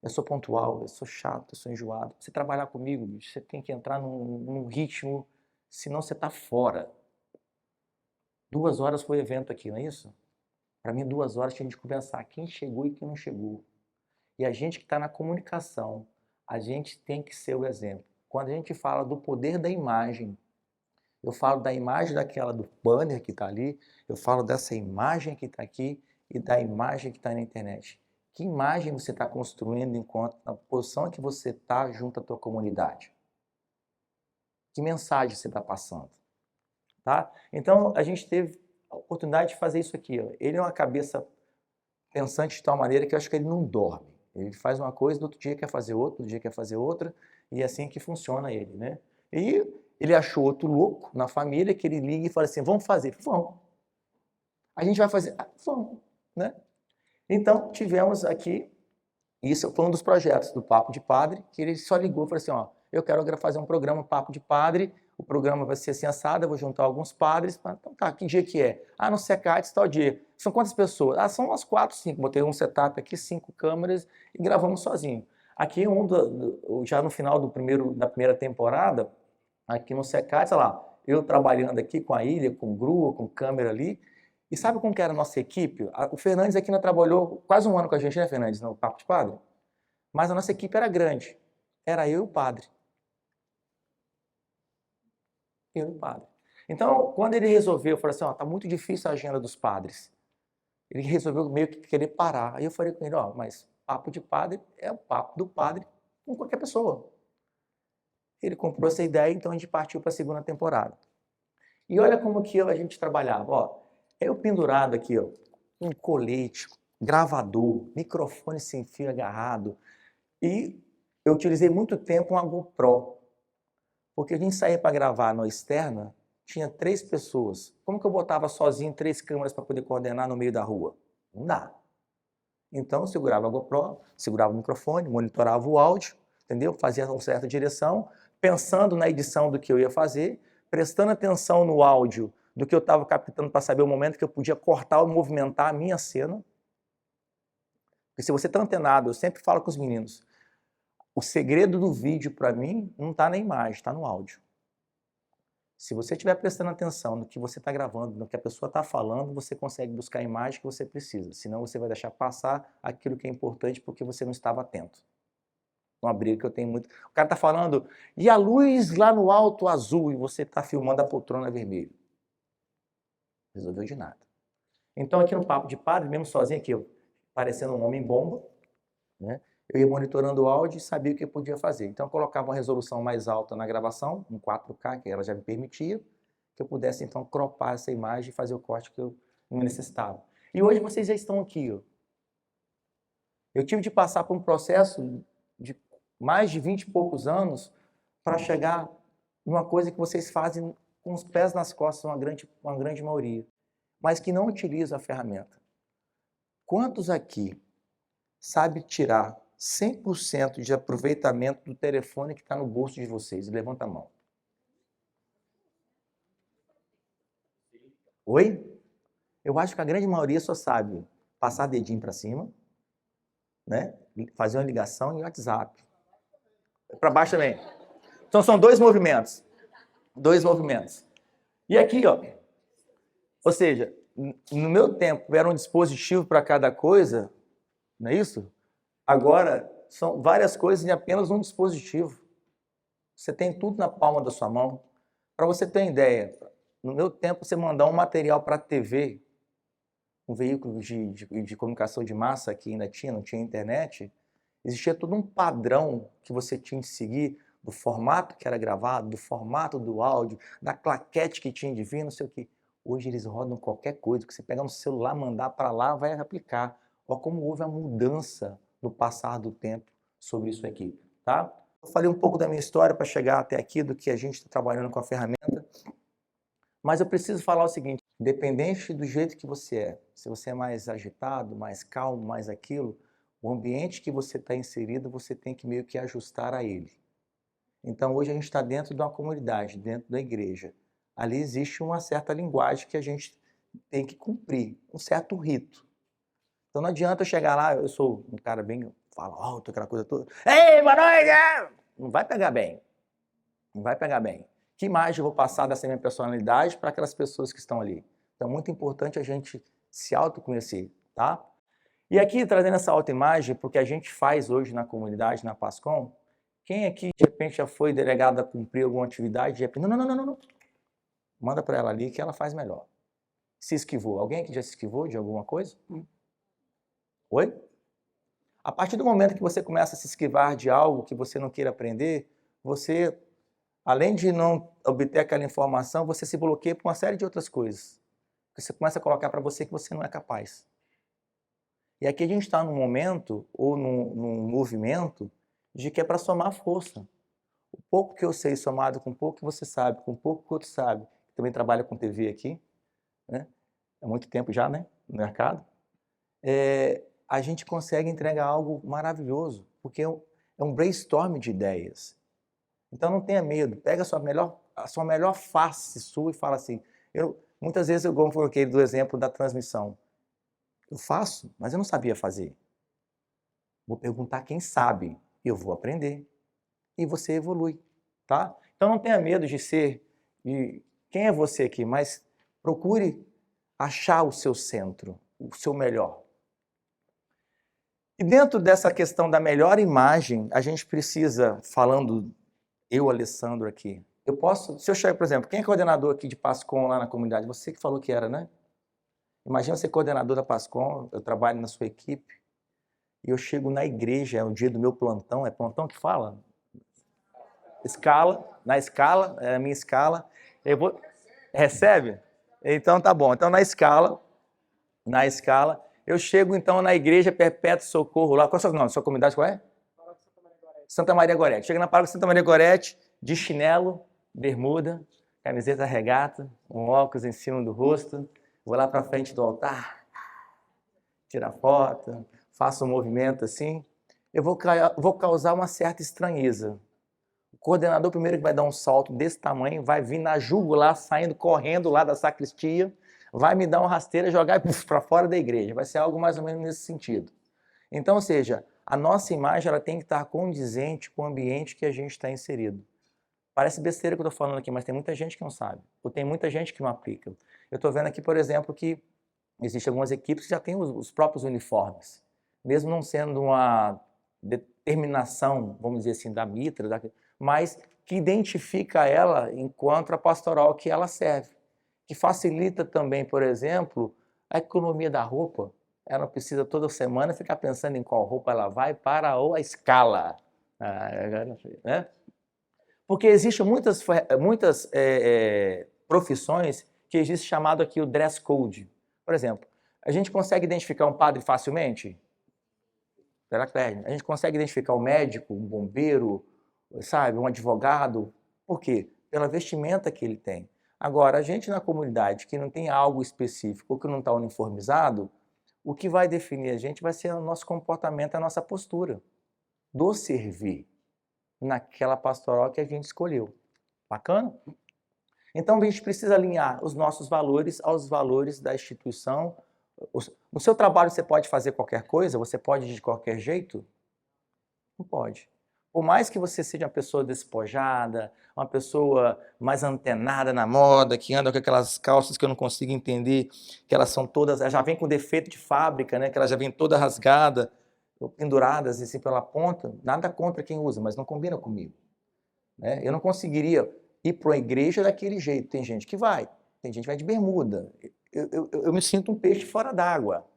Eu sou pontual, eu sou chato, eu sou enjoado. Você trabalhar comigo, bicho, você tem que entrar num ritmo, senão você está fora. 2 horas foi o evento aqui, não é isso? Para mim, 2 horas tinha de conversar quem chegou e quem não chegou. E a gente que está na comunicação, a gente tem que ser o exemplo. Quando a gente fala do poder da imagem, eu falo da imagem daquela do banner que está ali, eu falo dessa imagem que está aqui e da imagem que está na internet. Que imagem você está construindo enquanto na posição que você está junto à tua comunidade? Que mensagem você está passando? Tá? Então, a gente teve a oportunidade de fazer isso aqui. Ó. Ele é uma cabeça pensante de tal maneira que eu acho que ele não dorme. Ele faz uma coisa, no outro dia quer fazer outra, no outro dia quer fazer outra, e é assim que funciona ele, né? E ele achou outro louco na família que ele liga e fala assim, vamos fazer? Vamos. A gente vai fazer? Vamos, né? Então, tivemos aqui, isso foi um dos projetos do Papo de Padre, que ele só ligou e falou assim, ó, eu quero fazer um programa Papo de Padre, o programa vai ser assim assado, eu vou juntar alguns padres, então tá, que dia que é? No Secates, tal dia. São quantas pessoas? São umas 4, 5, botei um setup aqui, 5 câmeras e gravamos sozinho. Aqui, já no final da primeira temporada, aqui no Secates, olha lá, eu trabalhando aqui com a ilha, com grua, com câmera ali, e sabe como que era a nossa equipe? O Fernandes aqui não trabalhou quase um ano com a gente, né, Fernandes, no Papo de Padre? Mas a nossa equipe era grande. Era eu e o padre. Eu e o padre. Então, quando ele resolveu, eu falei assim, ó, tá muito difícil a agenda dos padres. Ele resolveu meio que querer parar. Aí eu falei com ele, ó, mas papo de padre é o papo do padre com qualquer pessoa. Ele comprou essa ideia, então a gente partiu para a segunda temporada. E olha como que a gente trabalhava, ó. Eu pendurado aqui, ó, um colete, gravador, microfone sem fio agarrado. E eu utilizei muito tempo uma GoPro. Porque a gente saía para gravar no externa, tinha 3 pessoas. Como que eu botava sozinho 3 câmeras para poder coordenar no meio da rua? Não dá. Então eu segurava a GoPro, segurava o microfone, monitorava o áudio, entendeu? Fazia uma certa direção, pensando na edição do que eu ia fazer, prestando atenção no áudio do que eu estava captando para saber o momento que eu podia cortar ou movimentar a minha cena. Porque se você está antenado, eu sempre falo com os meninos, o segredo do vídeo para mim não está na imagem, está no áudio. Se você estiver prestando atenção no que você está gravando, no que a pessoa está falando, você consegue buscar a imagem que você precisa. Senão você vai deixar passar aquilo que é importante porque você não estava atento. Uma briga que eu tenho muito. O cara está falando, e a luz lá no alto azul, e você está filmando a poltrona vermelha. Resolveu de nada. Então aqui no Papo de Padre, mesmo sozinho aqui, parecendo um homem-bomba, né? Eu ia monitorando o áudio e sabia o que eu podia fazer. Então eu colocava uma resolução mais alta na gravação, um 4K, que ela já me permitia, que eu pudesse então cropar essa imagem e fazer o corte que eu necessitava. E hoje vocês já estão aqui. Ó. Eu tive de passar por um processo de mais de 20 e poucos anos para chegar numa coisa que vocês fazem com os pés nas costas, uma grande maioria, mas que não utiliza a ferramenta. Quantos aqui sabe tirar 100% de aproveitamento do telefone que está no bolso de vocês? Levanta a mão. Oi? Eu acho que a grande maioria só sabe passar dedinho para cima, né? Fazer uma ligação em WhatsApp. Para baixo também. Então são 2 movimentos. 2 movimentos. E aqui, ó. Ou seja, no meu tempo era um dispositivo para cada coisa, não é isso? Agora são várias coisas em apenas um dispositivo. Você tem tudo na palma da sua mão. Para você ter uma ideia, no meu tempo você mandar um material para a TV, um veículo de comunicação de massa que ainda tinha, não tinha internet, existia todo um padrão que você tinha de seguir, do formato que era gravado, do formato do áudio, da claquete que tinha de vir, não sei o que. Hoje eles rodam qualquer coisa, que você pegar no celular, mandar para lá, vai aplicar. Olha como houve a mudança no passar do tempo sobre isso aqui, tá? Eu falei um pouco da minha história para chegar até aqui, do que a gente está trabalhando com a ferramenta, mas eu preciso falar o seguinte, independente do jeito que você é, se você é mais agitado, mais calmo, mais aquilo, o ambiente que você está inserido, você tem que meio que ajustar a ele. Então hoje a gente está dentro de uma comunidade, dentro da igreja. Ali existe uma certa linguagem que a gente tem que cumprir, um certo rito. Então não adianta eu chegar lá, eu sou um cara bem, falo alto, aquela coisa toda. Ei, boa noite! Não vai pegar bem. Não vai pegar bem. Que imagem eu vou passar dessa minha personalidade para aquelas pessoas que estão ali? Então é muito importante a gente se autoconhecer, tá? E aqui, trazendo essa autoimagem, porque a gente faz hoje na comunidade, na Pascom, quem aqui, de repente, já foi delegado a cumprir alguma atividade, de repente, não. Manda para ela ali que ela faz melhor. Se esquivou. Alguém aqui já se esquivou de alguma coisa? Oi? A partir do momento que você começa a se esquivar de algo que você não queira aprender, você, além de não obter aquela informação, você se bloqueia por uma série de outras coisas. Você começa a colocar para você que você não é capaz. E aqui a gente está num momento, ou num movimento, de que é para somar força. O pouco que eu sei somado com o pouco que você sabe, com o pouco que o outro sabe, também trabalha com TV aqui, né? Há muito tempo já, né? No mercado. A gente consegue entregar algo maravilhoso, porque é um brainstorm de ideias. Então não tenha medo, pega a sua melhor face sua e fala assim, muitas vezes eu coloquei do exemplo da transmissão. Eu faço, mas eu não sabia fazer. Vou perguntar quem sabe, eu vou aprender. E você evolui, tá? Então não tenha medo de ser, quem é você aqui, mas procure achar o seu centro, o seu melhor. E dentro dessa questão da melhor imagem, a gente precisa, falando eu, Alessandro, aqui, se eu chegar, por exemplo, quem é coordenador aqui de Pascom lá na comunidade? Você que falou que era, né? Imagina ser coordenador da Pascom, eu trabalho na sua equipe, e eu chego na igreja, é o dia do meu plantão, é plantão que fala? Na escala, é a minha escala, recebe? Então tá bom, então na escala, eu chego então na igreja Perpétuo Socorro lá, qual é o seu nome? Sua comunidade qual é? Santa Maria Gorete. Chega na paróquia Santa Maria Gorete, de chinelo, bermuda, camiseta regata, um óculos em cima do rosto, vou lá para frente do altar, tirar foto, faço um movimento assim, eu vou causar uma certa estranheza. O coordenador primeiro que vai dar um salto desse tamanho, vai vir na jugular, saindo correndo lá da sacristia, vai me dar uma rasteira e jogar para fora da igreja. Vai ser algo mais ou menos nesse sentido. Então, ou seja, a nossa imagem ela tem que estar condizente com o ambiente que a gente está inserido. Parece besteira que eu estou falando aqui, mas tem muita gente que não sabe. Ou tem muita gente que não aplica. Eu estou vendo aqui, por exemplo, que existem algumas equipes que já têm os próprios uniformes. Mesmo não sendo uma determinação, vamos dizer assim, da mitra, mas que identifica ela enquanto a pastoral que ela serve. Que facilita também, por exemplo, a economia da roupa. Ela não precisa toda semana ficar pensando em qual roupa ela vai para a escala. Né? Porque existem muitas profissões que existe chamado aqui o dress code. Por exemplo, a gente consegue identificar um padre facilmente? A gente consegue identificar um médico, um bombeiro, sabe, um advogado? Por quê? Pela vestimenta que ele tem. Agora, a gente na comunidade que não tem algo específico ou que não está uniformizado, o que vai definir a gente vai ser o nosso comportamento, a nossa postura do servir naquela pastoral que a gente escolheu. Bacana? Então, a gente precisa alinhar os nossos valores aos valores da instituição. No seu trabalho você pode fazer qualquer coisa? Você pode ir de qualquer jeito? Não pode. Por mais que você seja uma pessoa despojada, uma pessoa mais antenada na moda, que anda com aquelas calças que eu não consigo entender, que elas são todas, já vem com defeito de fábrica, né? Que elas já vêm toda rasgada, penduradas assim pela ponta, nada contra quem usa, mas não combina comigo. Né? Eu não conseguiria ir para uma igreja daquele jeito. Tem gente que vai, tem gente que vai de bermuda. Eu me sinto um peixe fora d'água,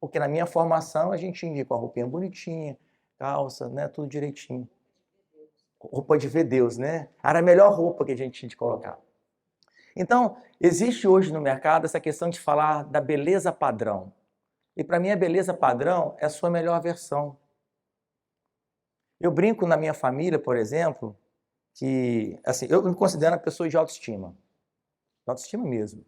porque na minha formação a gente ia com a roupinha bonitinha, calça, né, tudo direitinho. Roupa de ver Deus, né? Era a melhor roupa que a gente tinha de colocar. Então, existe hoje no mercado essa questão de falar da beleza padrão. E para mim a beleza padrão é a sua melhor versão. Eu brinco na minha família, por exemplo, que, assim, eu me considero uma pessoa de autoestima mesmo.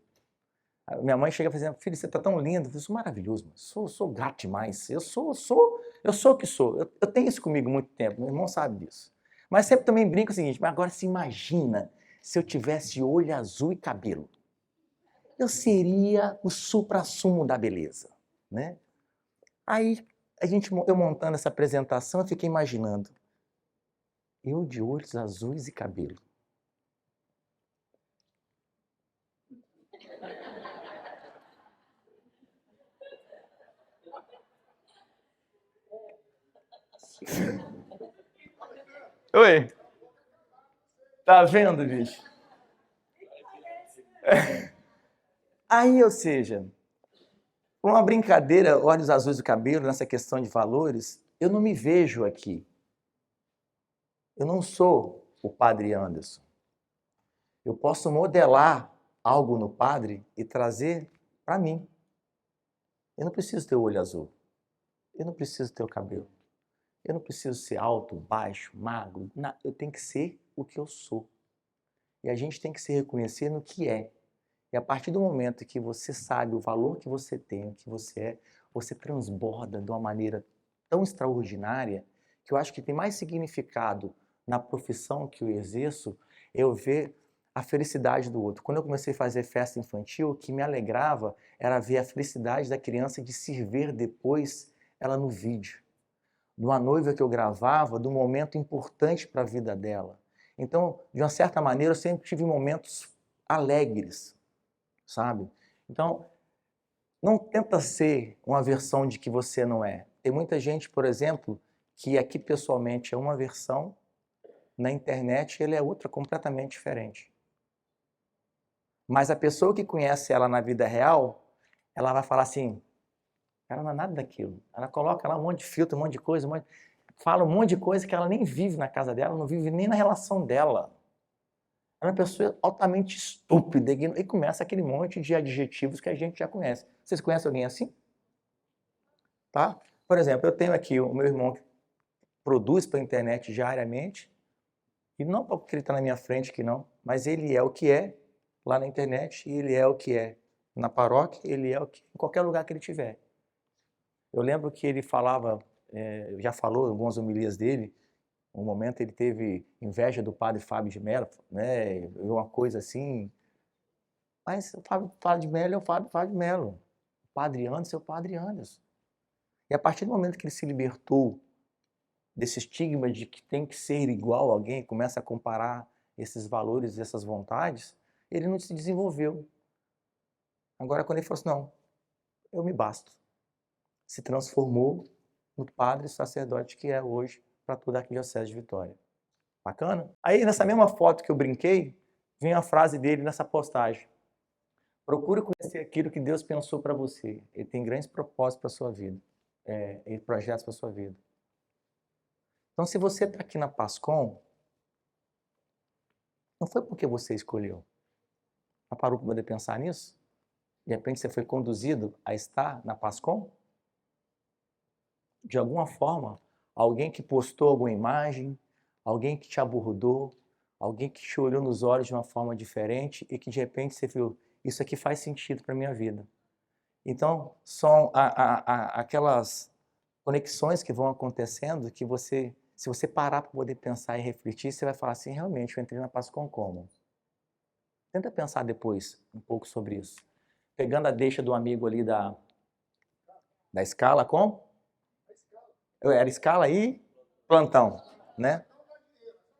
A minha mãe chega e fala assim, filho, você tá tão lindo, eu sou maravilhoso, mano. Sou gato demais, eu sou o que sou, eu tenho isso comigo há muito tempo, meu irmão sabe disso. Mas sempre também brinco o seguinte, mas agora se imagina se eu tivesse olho azul e cabelo. Eu seria o suprassumo da beleza, né? Aí, eu montando essa apresentação, eu fiquei imaginando, eu de olhos azuis e cabelo. Oi, tá vendo, bicho? Aí, ou seja, uma brincadeira, olhos azuis do cabelo, nessa questão de valores, eu não me vejo aqui. Eu não sou o Padre Anderson. Eu posso modelar algo no Padre e trazer para mim. Eu não preciso ter o olho azul. Eu não preciso ter o cabelo. Eu não preciso ser alto, baixo, magro. Eu tenho que ser o que eu sou. E a gente tem que se reconhecer no que é. E a partir do momento que você sabe o valor que você tem, o que você é, você transborda de uma maneira tão extraordinária que eu acho que tem mais significado na profissão que eu exerço, eu ver a felicidade do outro. Quando eu comecei a fazer festa infantil, o que me alegrava era ver a felicidade da criança de se ver depois ela no vídeo. De uma noiva que eu gravava, de um momento importante para a vida dela. Então, de uma certa maneira, eu sempre tive momentos alegres, sabe? Então, não tenta ser uma versão de que você não é. Tem muita gente, por exemplo, que aqui pessoalmente é uma versão, na internet ele é outra completamente diferente. Mas a pessoa que conhece ela na vida real, ela vai falar assim, ela não é nada daquilo. Ela coloca lá um monte de filtro, um monte de coisa, fala um monte de coisa que ela nem vive na casa dela, não vive nem na relação dela. Ela é uma pessoa altamente estúpida e começa aquele monte de adjetivos que a gente já conhece. Vocês conhecem alguém assim? Tá? Por exemplo, eu tenho aqui o meu irmão que produz para a internet diariamente, e não porque ele está na minha frente que não, mas ele é o que é lá na internet e ele é o que é na paróquia, ele é o que em qualquer lugar que ele tiver. Eu lembro que ele falava, já falou em algumas homilias dele, um momento ele teve inveja do padre Fábio de Mello, né, uma coisa assim, mas o Fábio de Mello é o Fábio de Mello, o padre Anderson é o padre Anderson. E a partir do momento que ele se libertou desse estigma de que tem que ser igual a alguém, começa a comparar esses valores e essas vontades, ele não se desenvolveu. Agora, quando ele falou assim, não, eu me basto, se transformou no padre sacerdote que é hoje para toda a Arquidiocese de Vitória. Bacana? Aí, nessa mesma foto que eu brinquei, vem a frase dele nessa postagem. Procure conhecer aquilo que Deus pensou para você. Ele tem grandes propósitos para a sua vida. E projetos para a sua vida. Então, se você está aqui na Pascom, não foi porque você escolheu. Já parou para poder pensar nisso? De repente você foi conduzido a estar na Pascom? De alguma forma, alguém que postou alguma imagem, alguém que te abordou, alguém que te olhou nos olhos de uma forma diferente e que de repente você viu, isso aqui faz sentido para a minha vida. Então, são aquelas conexões que vão acontecendo que você, se você parar para poder pensar e refletir, você vai falar assim, realmente, eu entrei na Pascom como? Tenta pensar depois um pouco sobre isso. Pegando a deixa do amigo ali da escala, como? Era escala e plantão, né?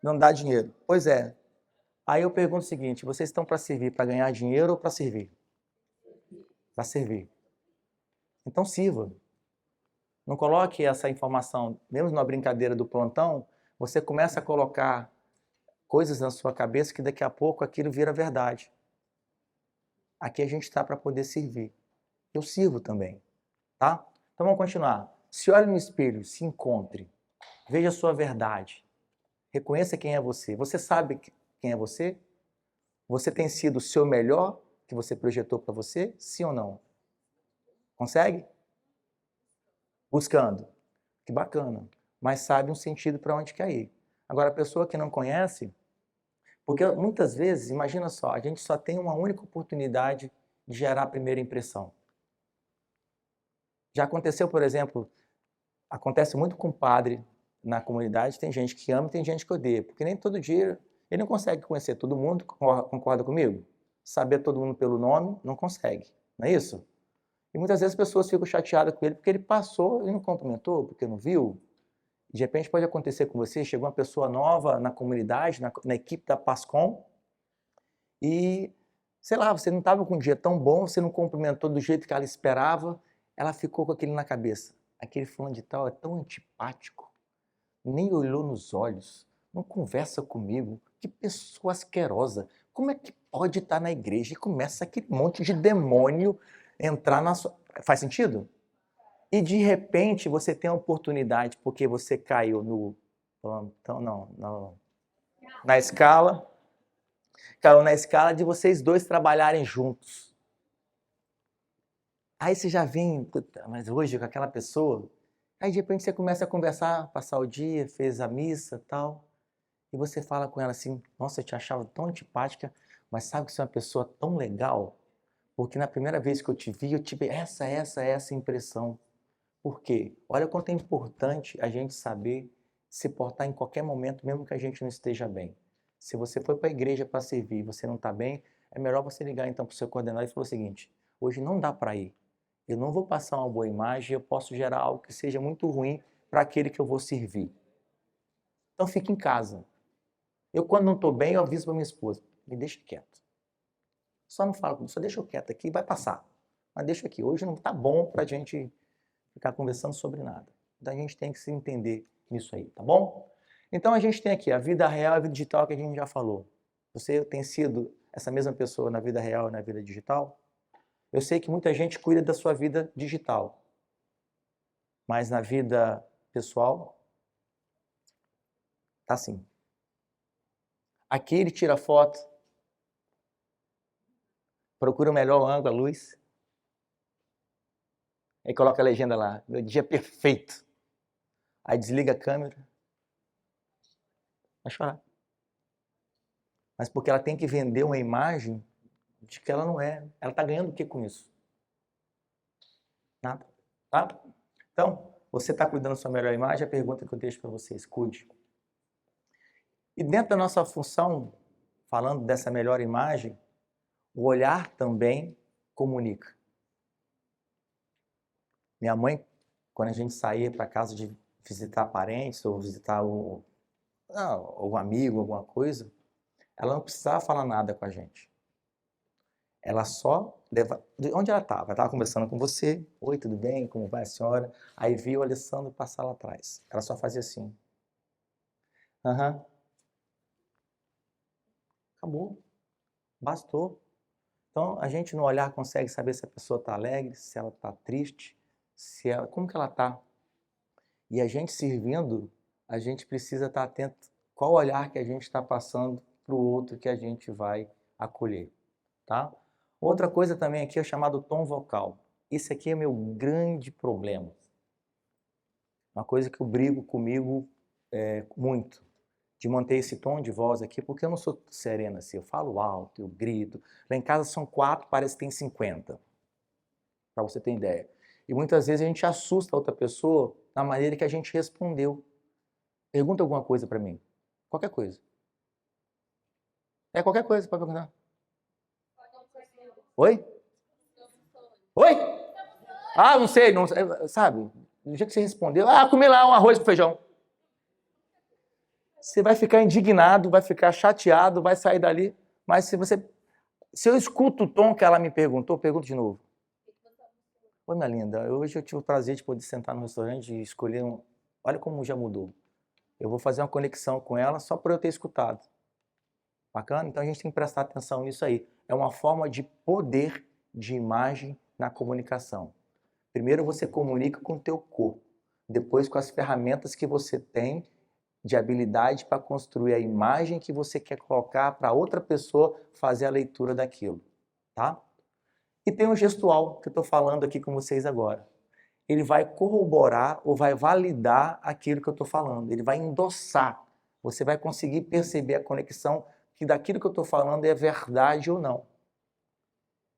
Não dá dinheiro. Pois é. Aí eu pergunto o seguinte, vocês estão para servir, para ganhar dinheiro ou para servir? Para servir. Então sirva. Não coloque essa informação, mesmo na brincadeira do plantão, você começa a colocar coisas na sua cabeça que daqui a pouco aquilo vira verdade. Aqui a gente está para poder servir. Eu sirvo também, tá? Então vamos continuar. Se olhe no espelho, se encontre, veja a sua verdade, reconheça quem é você. Você sabe quem é você? Você tem sido o seu melhor que você projetou para você? Sim ou não? Consegue? Buscando. Que bacana. mas sabe um sentido para onde quer ir. Agora, a pessoa que não conhece, porque muitas vezes, imagina só, a gente só tem uma única oportunidade de gerar a primeira impressão. Já aconteceu, por exemplo, acontece muito com padre na comunidade, tem gente que ama e tem gente que odeia, porque nem todo dia ele não consegue conhecer todo mundo, concorda comigo? Saber todo mundo pelo nome, não consegue, não é isso? E muitas vezes as pessoas ficam chateadas com ele porque ele passou e não cumprimentou, porque não viu. De repente pode acontecer com você, chegou uma pessoa nova na comunidade, na equipe da Pascom, e, sei lá, você não estava com um dia tão bom, você não cumprimentou do jeito que ela esperava, ela ficou com aquilo na cabeça. Aquele fulano de tal é tão antipático, nem olhou nos olhos, não conversa comigo, que pessoa asquerosa. Como é que pode estar na igreja e começa aquele monte de demônio entrar na sua... Faz sentido? E de repente você tem a oportunidade, porque você caiu na escala, caiu na escala de vocês dois trabalharem juntos. Aí você já vem, mas hoje com aquela pessoa, aí de repente você começa a conversar, passar o dia, fez a missa e tal, e você fala com ela assim, nossa, eu te achava tão antipática, mas sabe que você é uma pessoa tão legal? Porque na primeira vez que eu te vi, eu tive essa impressão. Por quê? Olha quanto é importante a gente saber se portar em qualquer momento, mesmo que a gente não esteja bem. Se você foi para a igreja para servir e você não está bem, é melhor você ligar então para o seu coordenador e falar o seguinte, hoje não dá para ir. Eu não vou passar uma boa imagem, eu posso gerar algo que seja muito ruim para aquele que eu vou servir. Então fique em casa. Eu quando não estou bem, eu aviso para minha esposa, me deixa quieto. Só não fala comigo, só deixa eu quieto aqui, vai passar. Mas deixa aqui, hoje não está bom para a gente ficar conversando sobre nada. Então a gente tem que se entender nisso aí, tá bom? Então a gente tem aqui a vida real e a vida digital que a gente já falou. Você tem sido essa mesma pessoa na vida real e na vida digital? Eu sei que muita gente cuida da sua vida digital, mas na vida pessoal, tá assim. Aqui ele tira foto, procura o melhor ângulo, a luz, aí coloca a legenda lá, meu dia perfeito. Aí desliga a câmera, vai chorar. Mas porque ela tem que vender uma imagem de que ela não é. Ela está ganhando o que com isso? Nada. Tá? Então, você está cuidando da sua melhor imagem? A pergunta que eu deixo para vocês, cuide. E dentro da nossa função, falando dessa melhor imagem, o olhar também comunica. Minha mãe, quando a gente saía para casa de visitar parentes ou visitar algum amigo, alguma coisa, ela não precisava falar nada com a gente. Ela só leva... De onde ela estava? Ela estava conversando com você. Oi, tudo bem? Como vai a senhora? Aí viu o Alessandro passar lá atrás. Ela só fazia assim. Aham. Acabou. Bastou. Então, a gente no olhar consegue saber se a pessoa está alegre, se ela está triste, como que ela está. E a gente servindo, a gente precisa estar atento qual olhar que a gente está passando para o outro que a gente vai acolher. Tá? Outra coisa também aqui é o chamado tom vocal. Esse aqui é meu grande problema. Uma coisa que eu brigo comigo muito, de manter esse tom de voz aqui, porque eu não sou serena assim, eu falo alto, eu grito. Lá em casa são 4, parece que tem 50, para você ter ideia. E muitas vezes a gente assusta a outra pessoa na maneira que a gente respondeu. Pergunta alguma coisa para mim, qualquer coisa. Qualquer coisa, pode perguntar. Oi? Oi? Ah, não sei, não, sabe? Do jeito que você respondeu, comi lá um arroz com feijão. Você vai ficar indignado, vai ficar chateado, vai sair dali. Mas se eu escuto o tom que ela me perguntou, pergunto de novo. Oi, minha linda, hoje eu tive o prazer de poder sentar no restaurante e escolher um... Olha como já mudou. Eu vou fazer uma conexão com ela só por eu ter escutado. Bacana? Então a gente tem que prestar atenção nisso aí. É uma forma de poder de imagem na comunicação. Primeiro você comunica com o teu corpo, depois com as ferramentas que você tem de habilidade para construir a imagem que você quer colocar para outra pessoa fazer a leitura daquilo, tá? E tem o gestual que eu estou falando aqui com vocês agora. ele vai corroborar ou vai validar aquilo que eu estou falando, ele vai endossar. Você vai conseguir perceber a conexão que daquilo que eu estou falando é verdade ou não.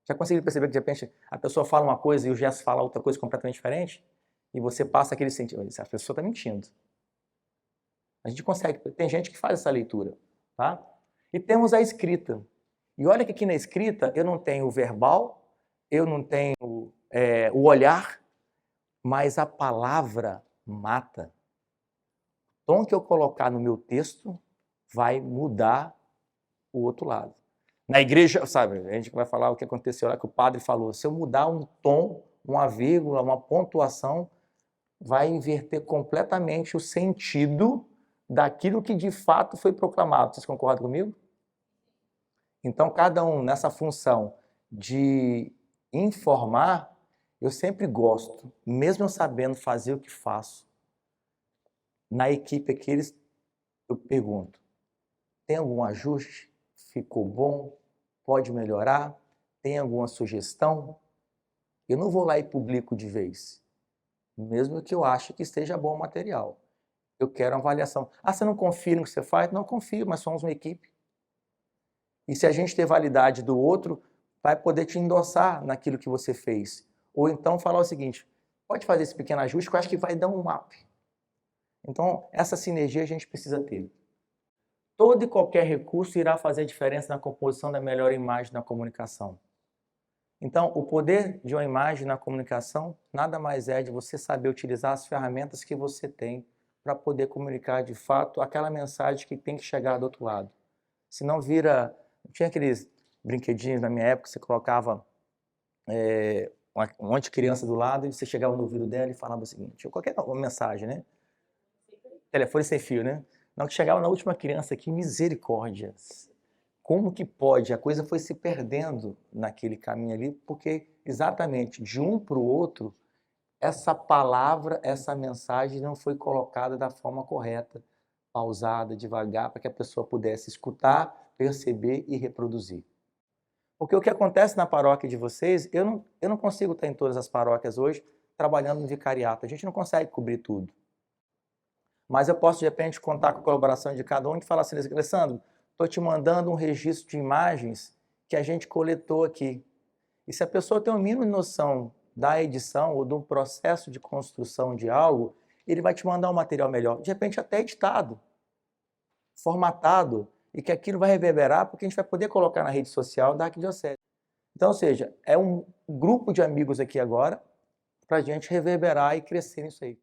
Já conseguiu perceber que de repente a pessoa fala uma coisa e o gesto fala outra coisa completamente diferente? E você passa aquele sentido, a pessoa está mentindo. A gente consegue, tem gente que faz essa leitura, tá? E temos a escrita. E olha que aqui na escrita eu não tenho o verbal, eu não tenho o olhar, mas a palavra mata. O tom que eu colocar no meu texto vai mudar o outro lado. Na igreja, sabe, a gente vai falar o que aconteceu lá, que o padre falou, se eu mudar um tom, uma vírgula, uma pontuação, vai inverter completamente o sentido daquilo que de fato foi proclamado. Vocês concordam comigo? Então, cada um nessa função de informar, eu sempre gosto, mesmo eu sabendo fazer o que faço, na equipe aqui eu pergunto, tem algum ajuste? Ficou bom? Pode melhorar? Tem alguma sugestão? Eu não vou lá e publico de vez, mesmo que eu ache que esteja bom o material. Eu quero uma avaliação. Ah, você não confia no que você faz? Não confio, mas somos uma equipe. E se a gente ter validade do outro, vai poder te endossar naquilo que você fez. Ou então falar o seguinte, pode fazer esse pequeno ajuste que eu acho que vai dar um up. Então, essa sinergia a gente precisa ter. Todo e qualquer recurso irá fazer diferença na composição da melhor imagem na comunicação. Então, o poder de uma imagem na comunicação nada mais é de você saber utilizar as ferramentas que você tem para poder comunicar de fato aquela mensagem que tem que chegar do outro lado. Senão vira... Tinha aqueles brinquedinhos na minha época, você colocava um monte de criança do lado e você chegava no ouvido dela e falava o seguinte, ou qualquer mensagem, né? Telefone sem fio, né? Não, que chegava na última criança aqui, misericórdia. Como que pode? A coisa foi se perdendo naquele caminho ali, porque exatamente de um para o outro, essa palavra, essa mensagem não foi colocada da forma correta, pausada, devagar, para que a pessoa pudesse escutar, perceber e reproduzir. Porque o que acontece na paróquia de vocês, eu não consigo estar em todas as paróquias hoje trabalhando no vicariato, a gente não consegue cobrir tudo. Mas eu posso, de repente, contar com a colaboração de cada um e falar assim, Alessandro, estou te mandando um registro de imagens que a gente coletou aqui. E se a pessoa tem um mínimo de noção da edição ou do processo de construção de algo, ele vai te mandar um material melhor, de repente até editado, formatado, e que aquilo vai reverberar porque a gente vai poder colocar na rede social da Arquidiocese. Então, ou seja, é um grupo de amigos aqui agora para a gente reverberar e crescer nisso aí.